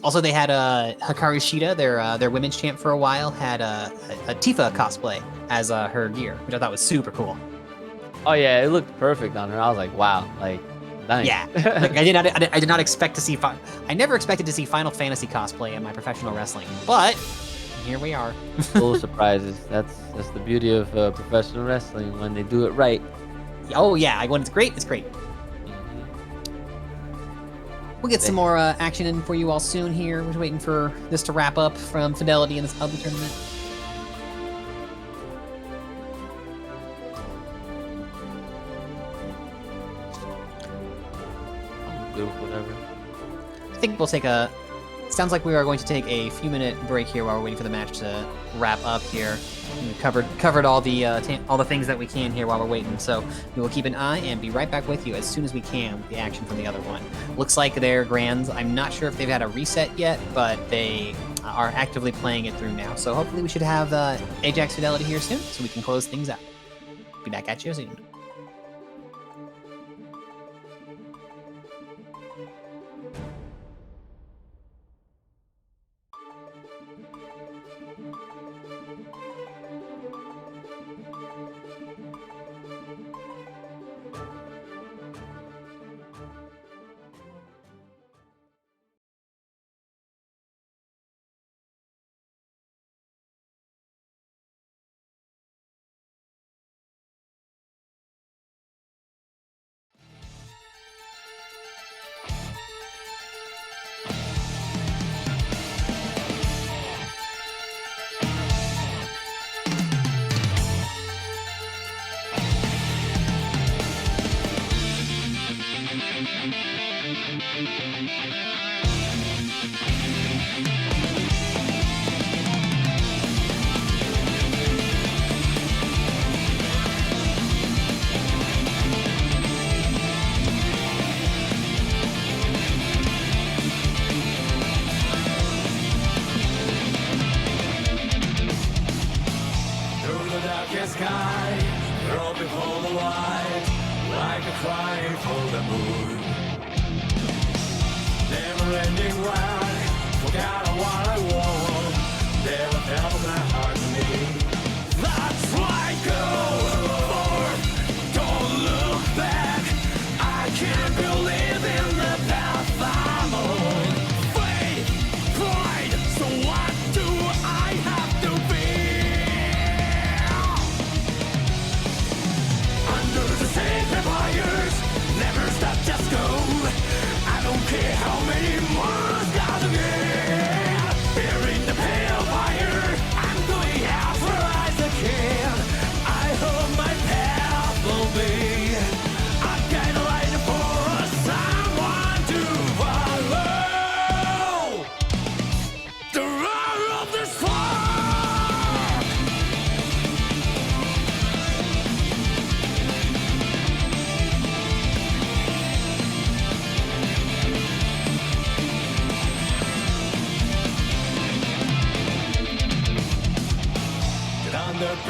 Also, they had Hikaru Shida, their women's champ for a while, had a Tifa cosplay as her gear, which I thought was super cool. Oh yeah, it looked perfect on her. I was like, wow, like nice. Yeah, like, I did not expect to see. I never expected to see Final Fantasy cosplay in my professional wrestling, but here we are. Full of surprises. That's the beauty of professional wrestling when they do it right. Oh yeah, when it's great, it's great. We'll get some more action in for you all soon here. We're waiting for this to wrap up from Fidelity in this other tournament. I'm good with whatever. I think we'll take a... Sounds like we are going to take a few minute break here while we're waiting for the match to wrap up here. We've covered all the things that we can here while we're waiting, so we will keep an eye and be right back with you as soon as we can with the action from the other one. Looks like their grands, I'm not sure if they've had a reset yet, but they are actively playing it through now. So hopefully we should have Ajax Fidelity here soon so we can close things out. Be back at you soon.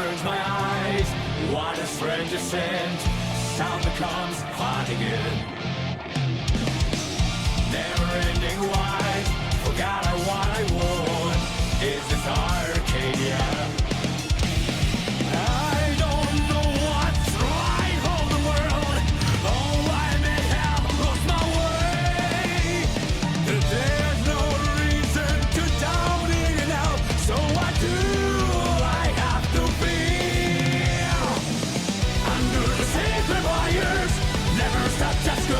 burns my eyes. What a strange ascent. Sound becomes hot again. Never ending wide. Forgot what I want. Is this Arcadia? I don't know what's right for the world. Oh, I may have lost my way. There's no reason to doubt it now. So what do I have to feel? Under the sacred wires, never stop, just go.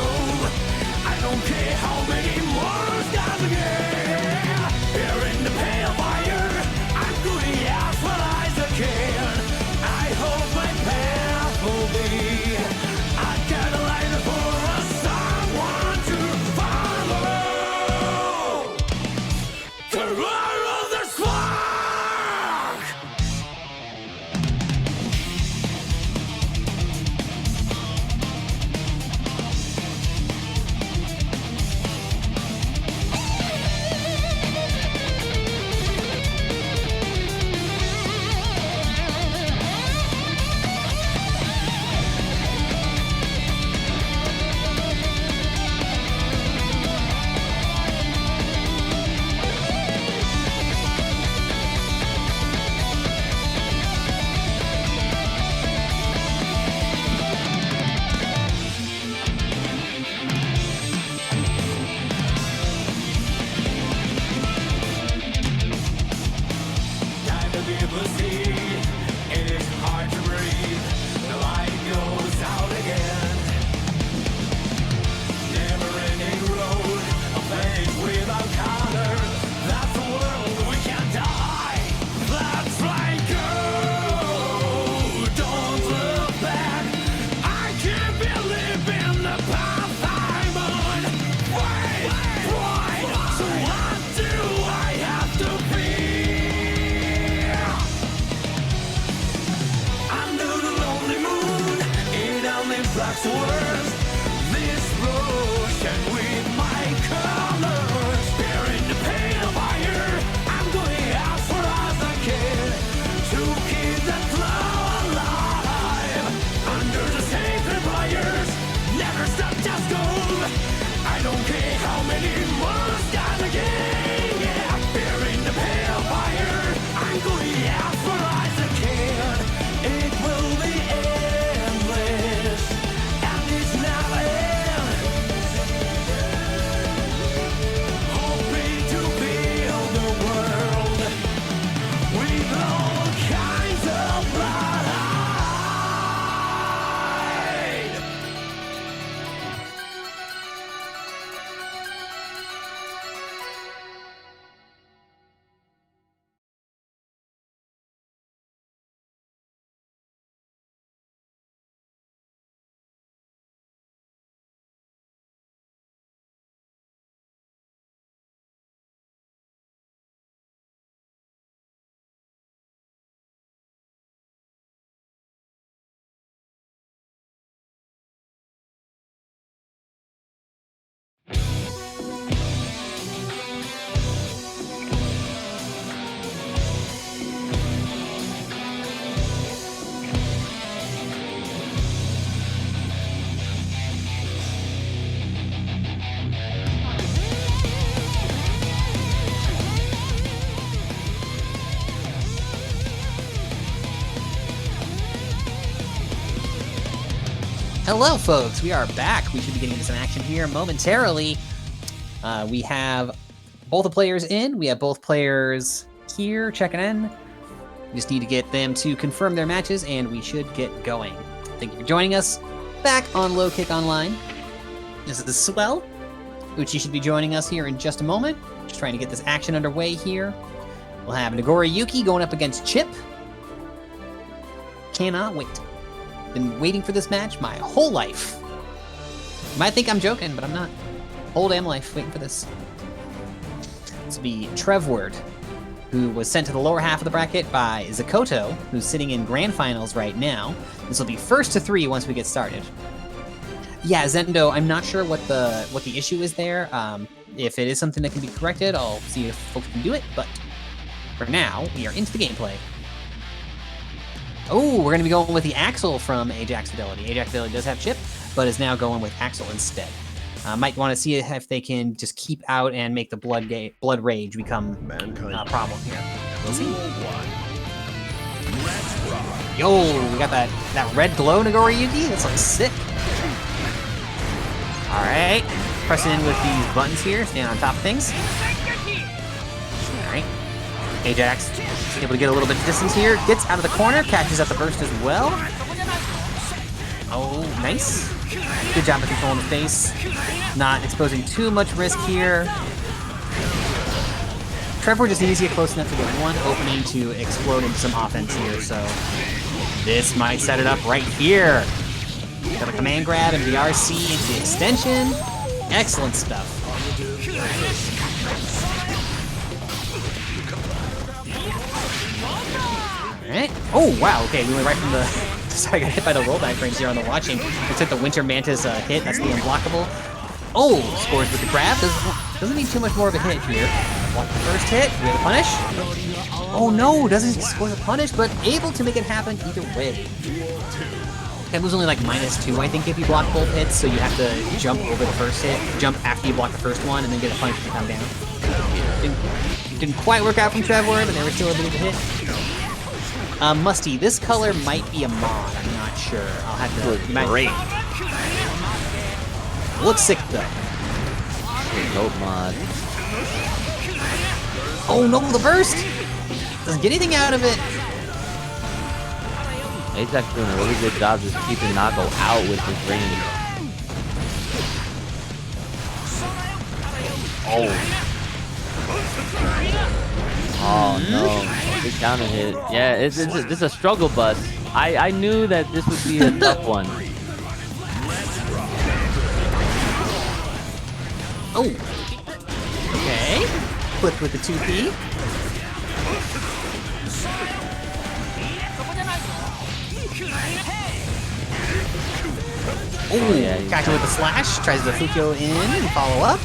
Hello, folks. We are back. We should be getting into some action here momentarily. We have both the players in. We have both players here checking in. We just need to get them to confirm their matches, and we should get going. Thank you for joining us back on Low Kick Online. This is Swell. Uchi should be joining us here in just a moment. Just trying to get this action underway here. We'll have Nagoryuki going up against Chipp. Cannot wait. Been waiting for this match my whole life. You might think I'm joking, but I'm not. Whole damn life waiting for this. This will be Trevward, who was sent to the lower half of the bracket by Zakotou, who's sitting in grand finals right now. This will be first to 3 once we get started. Yeah, Zendo, I'm not sure what the issue is there. If it is something that can be corrected, I'll see if folks can do it, but for now, we are into the gameplay. Oh, we're going to be going with the Axel from Ajax Fidelity. Ajax Fidelity does have Chipp, but is now going with Axel instead. Might want to see if they can just keep out and make the blood rage become a problem here. We'll see. Yo, we got that red glow Nagoryuki. That's like sick. All right, pressing in with these buttons here, staying on top of things. All right, Ajax able to get a little bit of distance here, gets out of the corner, catches at the burst as well. Oh, nice. Good job of controlling the face. Not exposing too much risk here. Trevward just needs to get close enough to get one opening to explode into some offense here, so this might set it up right here. Got a command grab and the RC into the extension. Excellent stuff. Alright. Oh, wow. Okay, we went right from the... Sorry, I got hit by the rollback frames here on the watching. We took the Winter Mantis hit. That's the unblockable. Oh, scores with the grab. Doesn't need too much more of a hit here. Block the first hit. We have a punish. Oh, no. Doesn't score the punish, but able to make it happen either way. That was only like -2, I think, if you block both hits, so you have to jump over the first hit, jump after you block the first one, and then get a punish to come down. Didn't quite work out from Trevward, but there was still a bit of a hit. Musty, this color might be a mod, I'm not sure. I'll have to... Great. Looks sick, though. Nope, mod. Oh no, the burst! Doesn't get anything out of it. Ajax doing a really good job just keeping Nago out with his range. Oh no, big counter hit. Yeah, this is a struggle bus. I knew that this would be a tough one. Oh. Okay. Flipped with the 2P. Oh, yeah, catching with the slash. Tries the Fukyo in and follow up.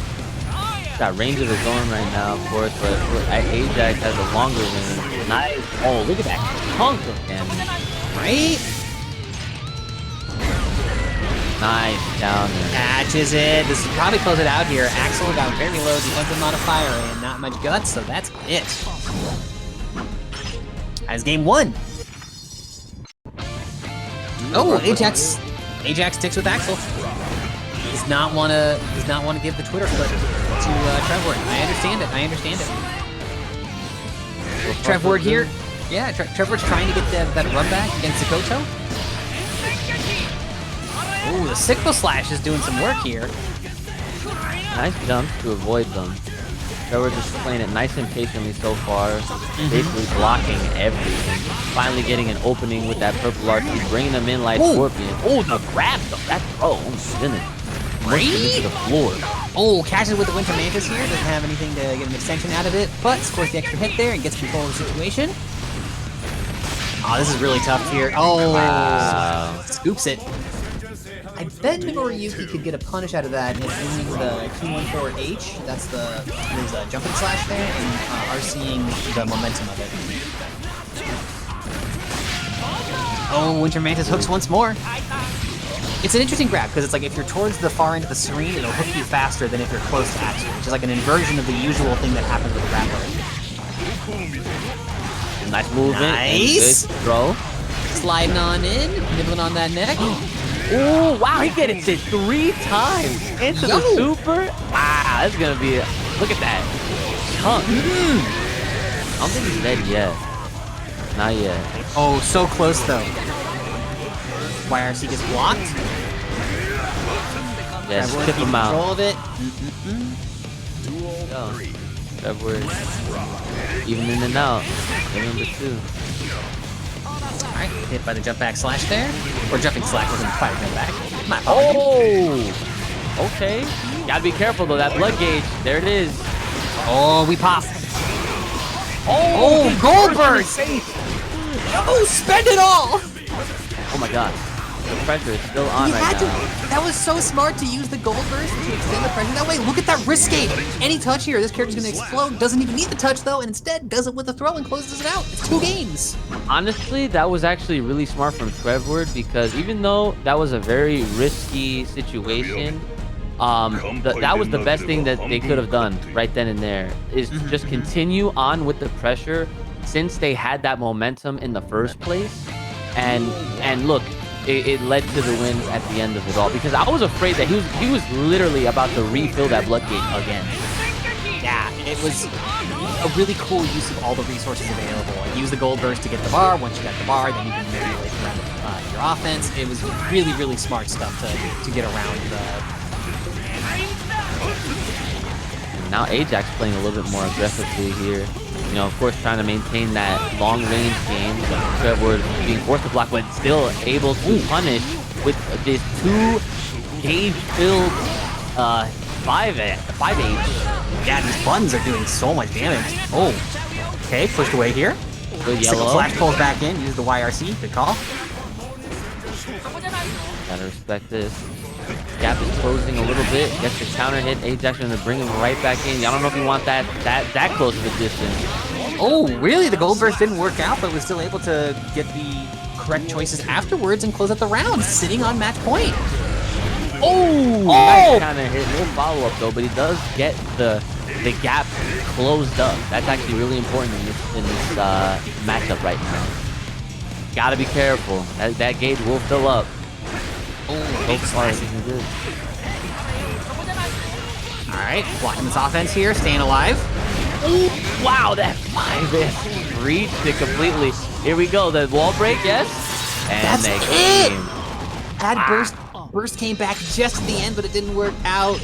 Got range of his own right now, of course, but Ajax has a longer range. Nice. Oh, look at that chunk of him. Right? Nice down there. Catches it. This will probably close it out here. Axel got very low defensive modifier and not much guts, so that's it. As game 1. Oh, Ajax sticks with Axel. Does not want to give the Twitter flip to Trevward. I understand it. Trevward here. Yeah, Trevward's trying to get that run back against Zakotou. Oh, the Sickle Slash is doing some work here. Nice jump to avoid them. Trevward just playing it nice and patiently so far. Basically blocking everything. Finally getting an opening with that purple RC, bringing them in like Scorpion. Oh, the grab though. That throw. Oh my goodness. Right to the floor. Oh, catches with the Winter Mantis here. Doesn't have anything to get an extension out of it, but scores the extra hit there and gets control of the situation. Oh, this is really tough here. Oh, wow. Scoops it. I bet Nagoryuki could get a punish out of that if doing the Q14H. That's his jumping slash there, and RCing the momentum of it. Oh, Winter Mantis hooks once more. It's an interesting grab, because it's like if you're towards the far end of the screen, it'll hook you faster than if you're close to Axel, which is like an inversion of the usual thing that happens with a grappler. Nice movement. Nice. Good throw. Sliding on in, nibbling on that neck. Oh, wow, he get it 3 times into the super. Wow, that's gonna be look at that. Chunk. I don't think he's dead yet. Not yet. Oh, so close though. YRC gets blocked. Yes, Trevward tip keeping him out. control of it. Trevward. Even in and out. Number 2. Alright, hit by the jump back slash there. Or jumping slash wasn't quite a jump back. My apologies. Oh! Okay. Gotta be careful though, that blood gauge. There it is. Oh, we pop. Oh, gold burst! Oh, spend it all! Oh my god. The pressure is still on right now. That was so smart to use the gold burst to extend the pressure that way. Look at that wrist gauge. Any touch here, this character's gonna explode. Doesn't even need the touch though, and instead does it with the throw and closes it out. It's 2 games. Honestly, that was actually really smart from Trevward because even though that was a very risky situation, that was the best thing that they could have done right then and there is just continue on with the pressure since they had that momentum in the first place. And look, it led to the win at the end of it all because I was afraid that he was literally about to refill that blood gauge again. Yeah, it was a really cool use of all the resources available. Like, use the gold burst to get the bar. Once you got the bar, then you can manipulate around your offense. It was really, really smart stuff to get around the. Now Ajax playing a little bit more aggressively here. You know, of course, trying to maintain that long-range game. Trevward being forced to block, but still able to punish with this 2-gauge-filled 5H. Yeah, these buttons are doing so much damage. Oh, okay, pushed away here. Good Sickle yellow. Slash pulls back in, uses the YRC. Good call. Gotta respect this. Gap is closing a little bit. Gets the counter hit. Ajax gonna bring him right back in. I don't know if you want that close of a distance. Oh, really? The gold burst didn't work out, but was still able to get the correct choices afterwards and close out the round, sitting on match point. Nice counter hit. No follow up though, but he does get the gap closed up. That's actually really important in this matchup right now. Gotta be careful. That gauge will fill up. So far, looking good. All right, blocking this offense here, staying alive. Ooh, wow, that 5H reached it completely. Here we go, the wall break, yes? And That's they it! came. Had burst came back just at the end, but it didn't work out.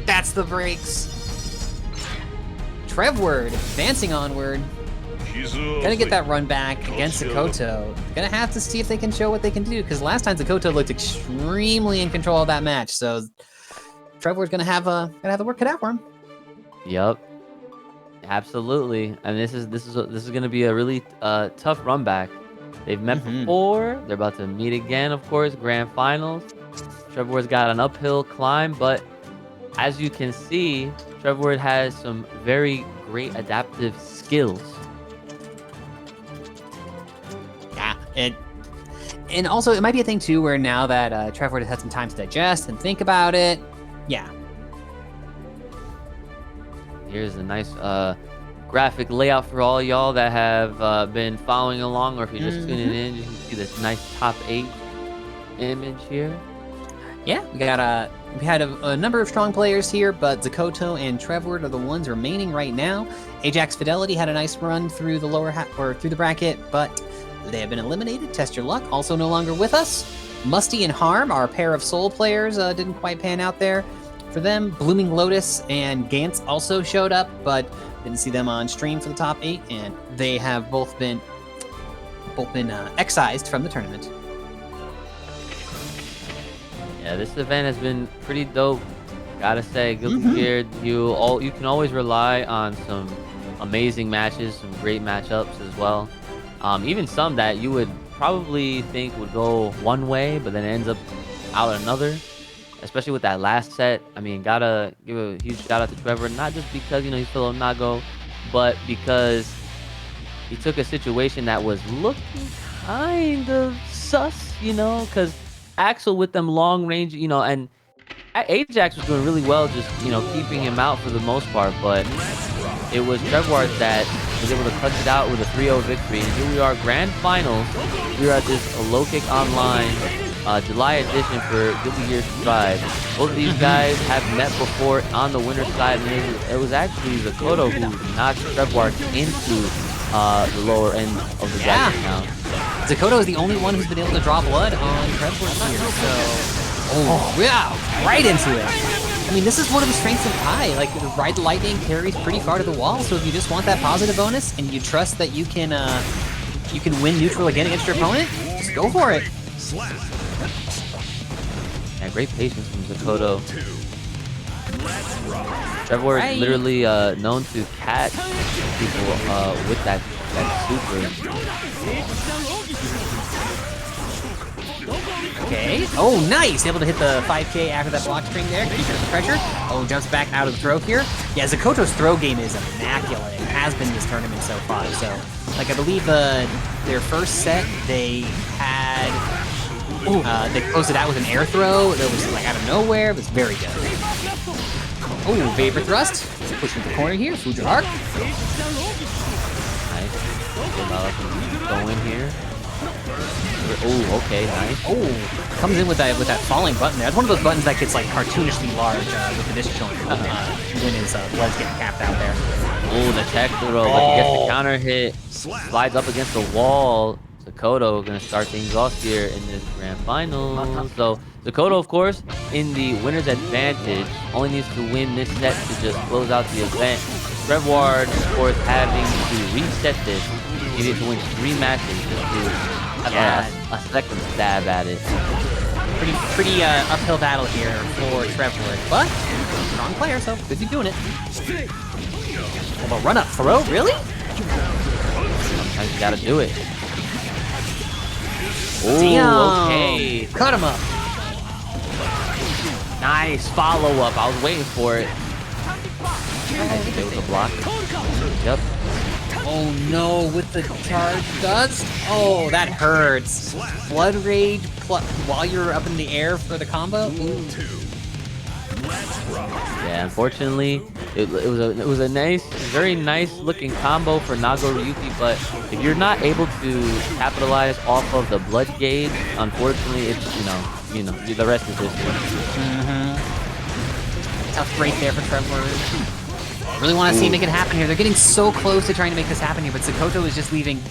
That's the breaks. Trevward advancing onward. Gonna get that run back against Zakotou. Gonna have to see if they can show what they can do, because last time Zakotou looked extremely in control of that match. So Trevward's gonna have the work cut out for him. Yep, absolutely. And this is gonna be a really tough run back. They've met before. They're about to meet again, of course. Grand finals. Trevward's got an uphill climb, but as you can see, Trevward has some very great adaptive skills. And also, it might be a thing too, where now that Trevward has had some time to digest and think about it, yeah. Here's a nice graphic layout for all y'all that have been following along, or if you're just tuning in, you can see this nice top 8 image here. Yeah, we had a number of strong players here, but Zakotou and Trevward are the ones remaining right now. Ajax Fidelity had a nice run through the through the bracket, but they have been eliminated. Test Your Luck also no longer with us. Musty and Harm, our pair of Soul players, didn't quite pan out there for them. Blooming Lotus and Gantz also showed up, but didn't see them on stream for the top 8, and they have both been excised from the tournament. Yeah, this event has been pretty dope. Gotta say, Guilty Gear, you can always rely on some amazing matches, some great matchups as well. Even some that you would probably think would go one way, but then it ends up out another. Especially with that last set. I mean, gotta give a huge shout out to Trevor, not just because he's still a Nago, but because he took a situation that was looking kind of sus, because Axel with them long range, and Ajax was doing really well, just keeping him out for the most part, but it was Trevward that was able to clutch it out with a 3-0 victory. And here we are, grand finals. We're at this low kick online July edition for Guilty Gear Strive. Both of these guys have met before on the winner's side, and it was actually Zakotou who knocked Trevward into the lower end of the bracket now. Zakotou is the only one who's been able to draw blood on Trevward here, so... yeah, right into it. I mean, this is one of the strengths of Pi. Like, the Ride the Lightning carries pretty far to the wall, so if you just want that positive bonus and you trust that you can win neutral again against your opponent, just go for it. Yeah, great patience from Zakotou. Trevward is literally known to catch people with that super. Okay. Oh, nice! Able to hit the 5K after that block string there. Keep the pressure. Oh, jumps back out of the throw here. Yeah, Zakotou's throw game is immaculate. It has been this tournament so far. So, like, I believe their first set, they had... they closed it out with an air throw that was, like, out of nowhere. It was very good. Oh, vapor thrust. Pushing the corner here. Food your arc. Nice. Go in here. Oh, okay, nice. Oh, comes in with that falling button there. It's one of those buttons that gets like cartoonishly large with the disc joint when his legs get capped out there. Oh, the tech throw, but he gets the counter hit, slides up against the wall. Zakotou gonna start things off here in this grand final. So Zakotou, of course, in the winner's advantage, only needs to win this set to just close out the event. Trevward, of course, having to reset this. He needs to win 3 matches just to have a second stab at it. Pretty uphill battle here for Trevward, but strong player, so good to be doing it. Well, run up throw, really? Sometimes you gotta do it. Damn. Okay. Cut him up. Nice follow up. I was waiting for it. There was a block. Yep. Oh no, with the charge dust? Oh, that hurts. Blood Rage while you're up in the air for the combo? Ooh. Yeah, unfortunately, it was a nice, very nice looking combo for Nagoryuki, but if you're not able to capitalize off of the blood gauge, unfortunately, it's you know the rest is history. Tough break there for Trevward. Really want to see him make it happen here. They're getting so close to trying to make this happen here, but Zakotou is just leaving.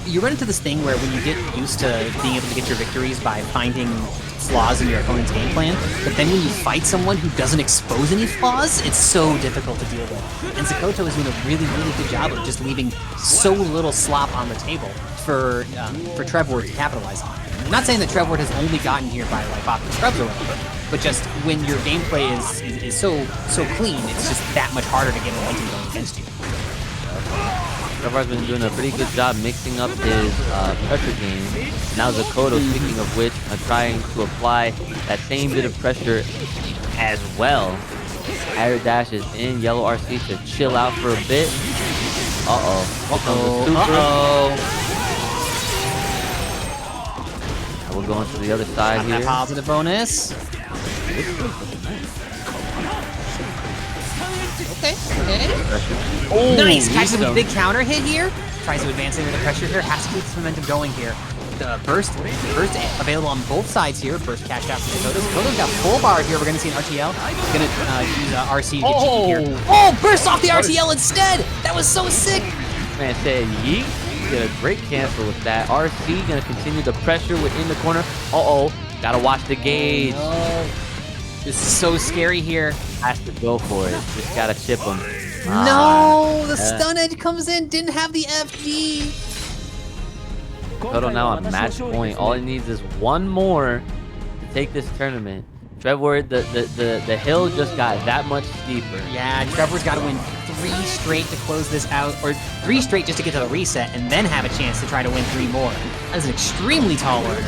You run into this thing where when you get used to being able to get your victories by finding flaws in your opponent's game plan, but then when you fight someone who doesn't expose any flaws, it's so difficult to deal with. And Zakotou is doing a really, really good job of just leaving so little slop on the table for Trevward to capitalize on. I'm not saying that Trevward has only gotten here by like popping scrubs or whatever, but just when your gameplay is so clean, it's just that much harder to get momentum going against you. Trevward's been doing a pretty good job mixing up his pressure game. Now Zakotou, speaking of which, trying to apply that same bit of pressure as well. Air dash is in, yellow RC to chill out for a bit. We're going to the other side here. That positive bonus. Okay. Oh, nice! Catches with a big counter hit here. Tries to advance into the pressure here. Has to keep this momentum going here. The burst available on both sides here. Burst cashed out for Zakotou. Zakotou's got full bar here. We're going to see an RTL. Gonna use RC to get cheeky here. Oh, burst off the RTL instead! That was so sick! Man said yeet. Did a great cancel with that. RC gonna continue the pressure within the corner. Gotta watch the gauge. No. This is so scary here. Has to go for it. Just gotta chip him. No, the stun edge comes in. Didn't have the FD. Zakotou now on match point. All he needs is one more to take this tournament. Trevward, the hill just got that much steeper. Yeah, Trevward's got to win 3 straight to close this out, or 3 straight just to get to the reset, and then have a chance to try to win 3 more. That is an extremely tall order.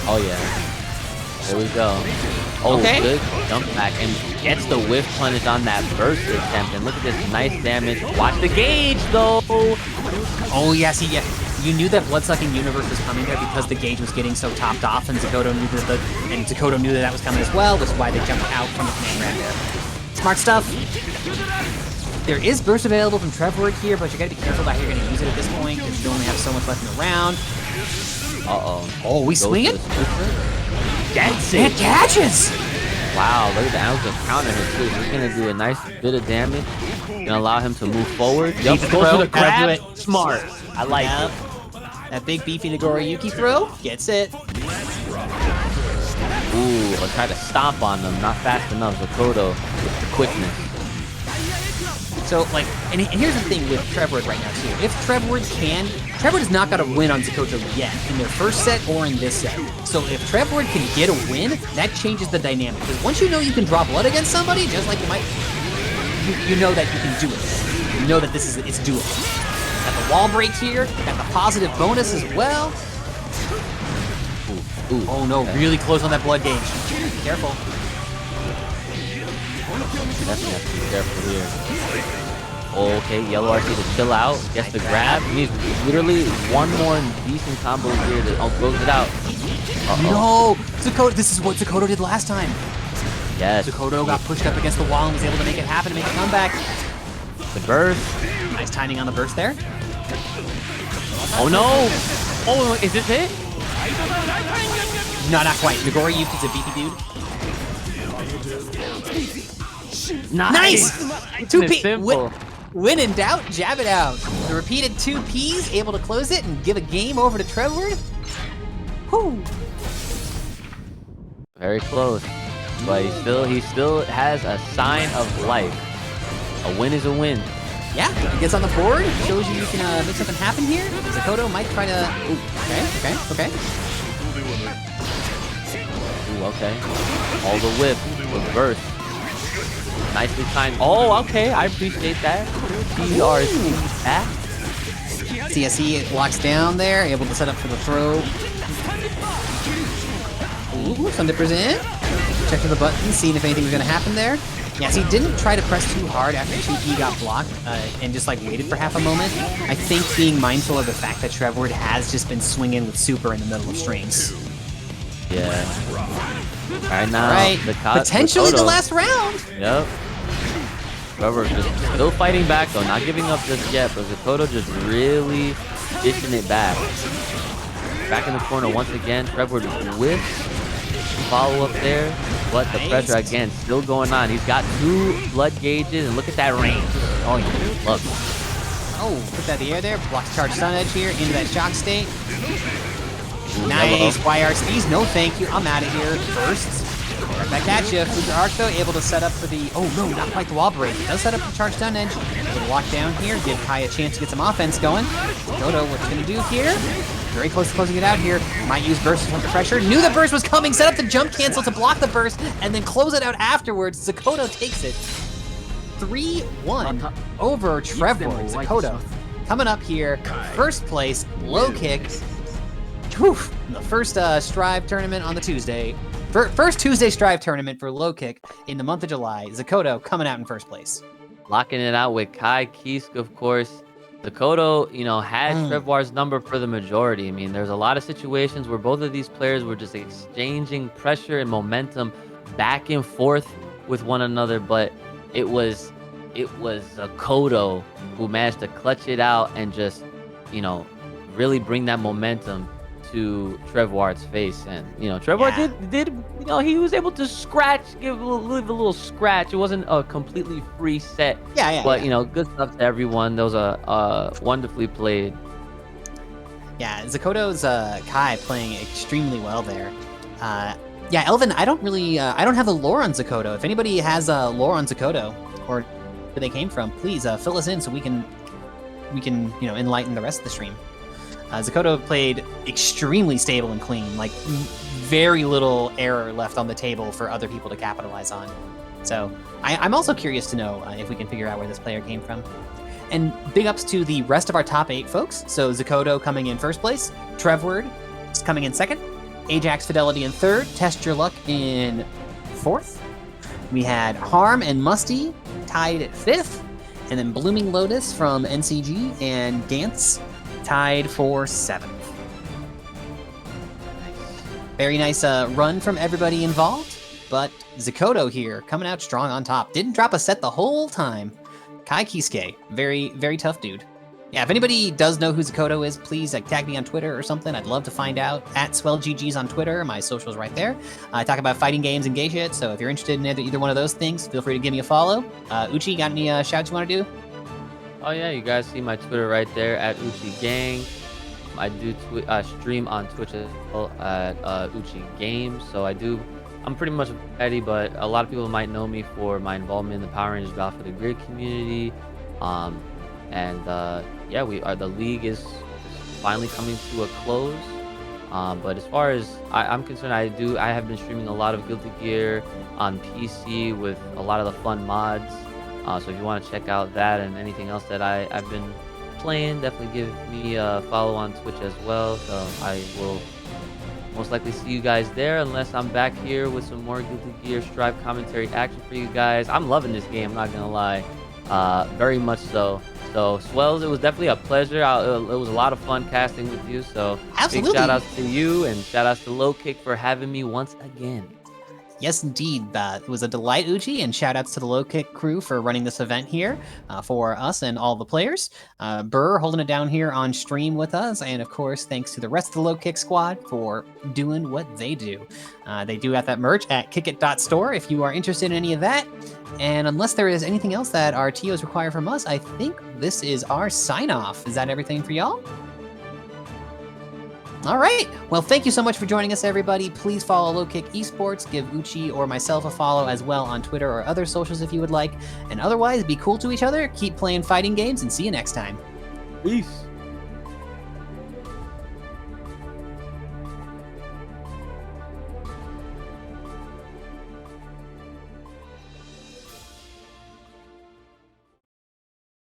Oh yeah. There we go. Oh, okay. Good jump back and gets the whiff punish on that burst attempt. And look at this nice damage. Watch the gauge though. Oh yeah, see, yeah. You knew that blood-sucking universe was coming there because the gauge was getting so topped off, and Zakotou knew that was coming as well, which is why they jumped out from the command grab there. Smart stuff. There is burst available from Trevward here, but you gotta be careful about how you're gonna use it at this point because you only have so much left in the round. Oh, we swing it? Gets It catches! Wow, look at the ounce of counter hit too. He's gonna do a nice bit of damage. Gonna allow him to move forward. Yep, Goes for the gotta do grab. it. Smart. I like it. That big beefy Nagoryuki throw gets it. Ooh, I'll try to stomp on them. Not fast enough. Zakotou with the quickness. So, like, and here's the thing with Trevward right now, too. If Trevward has not got a win on Zakotou yet, in their first set or in this set. So if Trevward can get a win, that changes the dynamic. Because once you know you can draw blood against somebody, just like you might, you know that you can do it. You know that it's doable. Got the wall break here, got the positive bonus as well. Ooh, Oh no, okay. really close on that blood gauge. Careful. Definitely have to be careful here. Okay, yellow RC to chill out. Gets the grab. He needs literally one more decent combo here to close it out. No! Zakotou, this is what Zakotou did last time. Yes. Zakotou got pushed up against the wall and was able to make it happen to make a comeback. The burst. Nice timing on the burst there. Oh no! Oh, is this it? No, not quite. Nagoryuki's a beefy dude. Nice! Two It's P. simple. When in doubt, jab it out. The repeated 2 Ps, able to close it and give a game over to Trevward. Whew. Very close. But he still has a sign of life. A win is a win. Yeah, he gets on the board, shows you can make something happen here. Zakotou might try to... Ooh, okay. Ooh, okay. All the whip, reverse. Nicely timed. Oh, okay. I appreciate that. TRC back. CSE locks down there, able to set up for the throw. Ooh, some dippers in. Check for the button, seeing if anything was going to happen there. Yes, he didn't try to press too hard after 2P got blocked and just like waited for half a moment. I think being mindful of the fact that Trevward has just been swinging with super in the middle of strings. Yeah. All right, now. Right, potentially the Zakotou. last round. Yep. Trevor just still fighting back though, not giving up just yet, but Zakotou just really dishing it back. Back in the corner once again. Trevor with follow up there, but the pressure again still going on. He's got 2 blood gauges, and look at that range. Oh, you love it. Oh, put that in the air there. Blocks charge stun edge here into that shock state. Ooh, Nice. yellow. YRCs. No thank you. I'm out of here. Bursts. Right back at you. Future Arc though, able to set up for the... Oh no, not quite the wall break. He does set up the charge stun edge. Able to lock down here. Give Kai a chance to get some offense going. Zakotou, what's going to do here? Very close to closing it out here. Might use burst under pressure. Knew the burst was coming. Set up the jump cancel to block the burst. And then close it out afterwards. Zakotou takes it. 3-1 over Trevward. Zakotou coming up here. First place. Low kick. Whew, the first Strive tournament on the Tuesday. First Tuesday Strive tournament for low kick in the month of July. Zakotou coming out in first place. Locking it out with Kai Kisk, of course. Zakotou, had Trevward's number for the majority. I mean, there's a lot of situations where both of these players were just exchanging pressure and momentum back and forth with one another, but it was Zakotou who managed to clutch it out and just, really bring that momentum to Trevward's face. And Trevward did he was able to leave a little scratch. It wasn't a completely free set, but good stuff to everyone. Those are wonderfully played. Yeah, Zakotou's Kai playing extremely well there. Elvin, I don't have the lore on Zakotou. If anybody has lore on Zakotou or where they came from, please fill us in so we can enlighten the rest of the stream. Zakotou played extremely stable and clean, like very little error left on the table for other people to capitalize on. So I'm also curious to know if we can figure out where this player came from. And big ups to the rest of our top 8 folks. So Zakotou coming in first place, Trevward is coming in second, Ajax Fidelity in third, TestYourLuck in fourth. We had Harm and Musty tied at fifth, and then Blooming Lotus from NCG and Gantz tied for 7th. Very nice run from everybody involved, but Zakotou here coming out strong on top. Didn't drop a set the whole time. Kai Kisuke, very, very tough dude. Yeah, if anybody does know who Zakotou is, please like tag me on Twitter or something. I'd love to find out. At SwellGGs on Twitter, my social's right there. I talk about fighting games and gay shit, so if you're interested in either one of those things, feel free to give me a follow. Uchi, got any shouts you want to do? Oh yeah, you guys see my Twitter right there at Uchi Gang. I do stream on Twitch as well at Uchi Games. So I'm pretty much petty, but a lot of people might know me for my involvement in the Power Rangers Battle for the Grid community. Yeah, the league is finally coming to a close. But as far as I'm concerned, I have been streaming a lot of Guilty Gear on PC with a lot of the fun mods. So if you want to check out that and anything else that I've been playing, definitely give me a follow on Twitch as well. So I will most likely see you guys there, unless I'm back here with some more Guilty Gear Strive commentary action for you guys. I'm loving this game, I'm not gonna lie, very much so. So Swells, it was definitely a pleasure. It was a lot of fun casting with you. So absolutely, big shout outs to you and shout outs to Low Kick for having me once again. Yes, indeed. It was a delight, Uchi, and shout outs to the Low Kick crew for running this event here for us and all the players. Burr holding it down here on stream with us, and of course, thanks to the rest of the Low Kick squad for doing what they do. They do have that merch at kickit.store if you are interested in any of that. And unless there is anything else that our TOs require from us, I think this is our sign off. Is that everything for y'all? All right. Well, thank you so much for joining us, everybody. Please follow Low Kick Esports. Give Uchi or myself a follow as well on Twitter or other socials if you would like. And otherwise, be cool to each other. Keep playing fighting games and see you next time. Peace.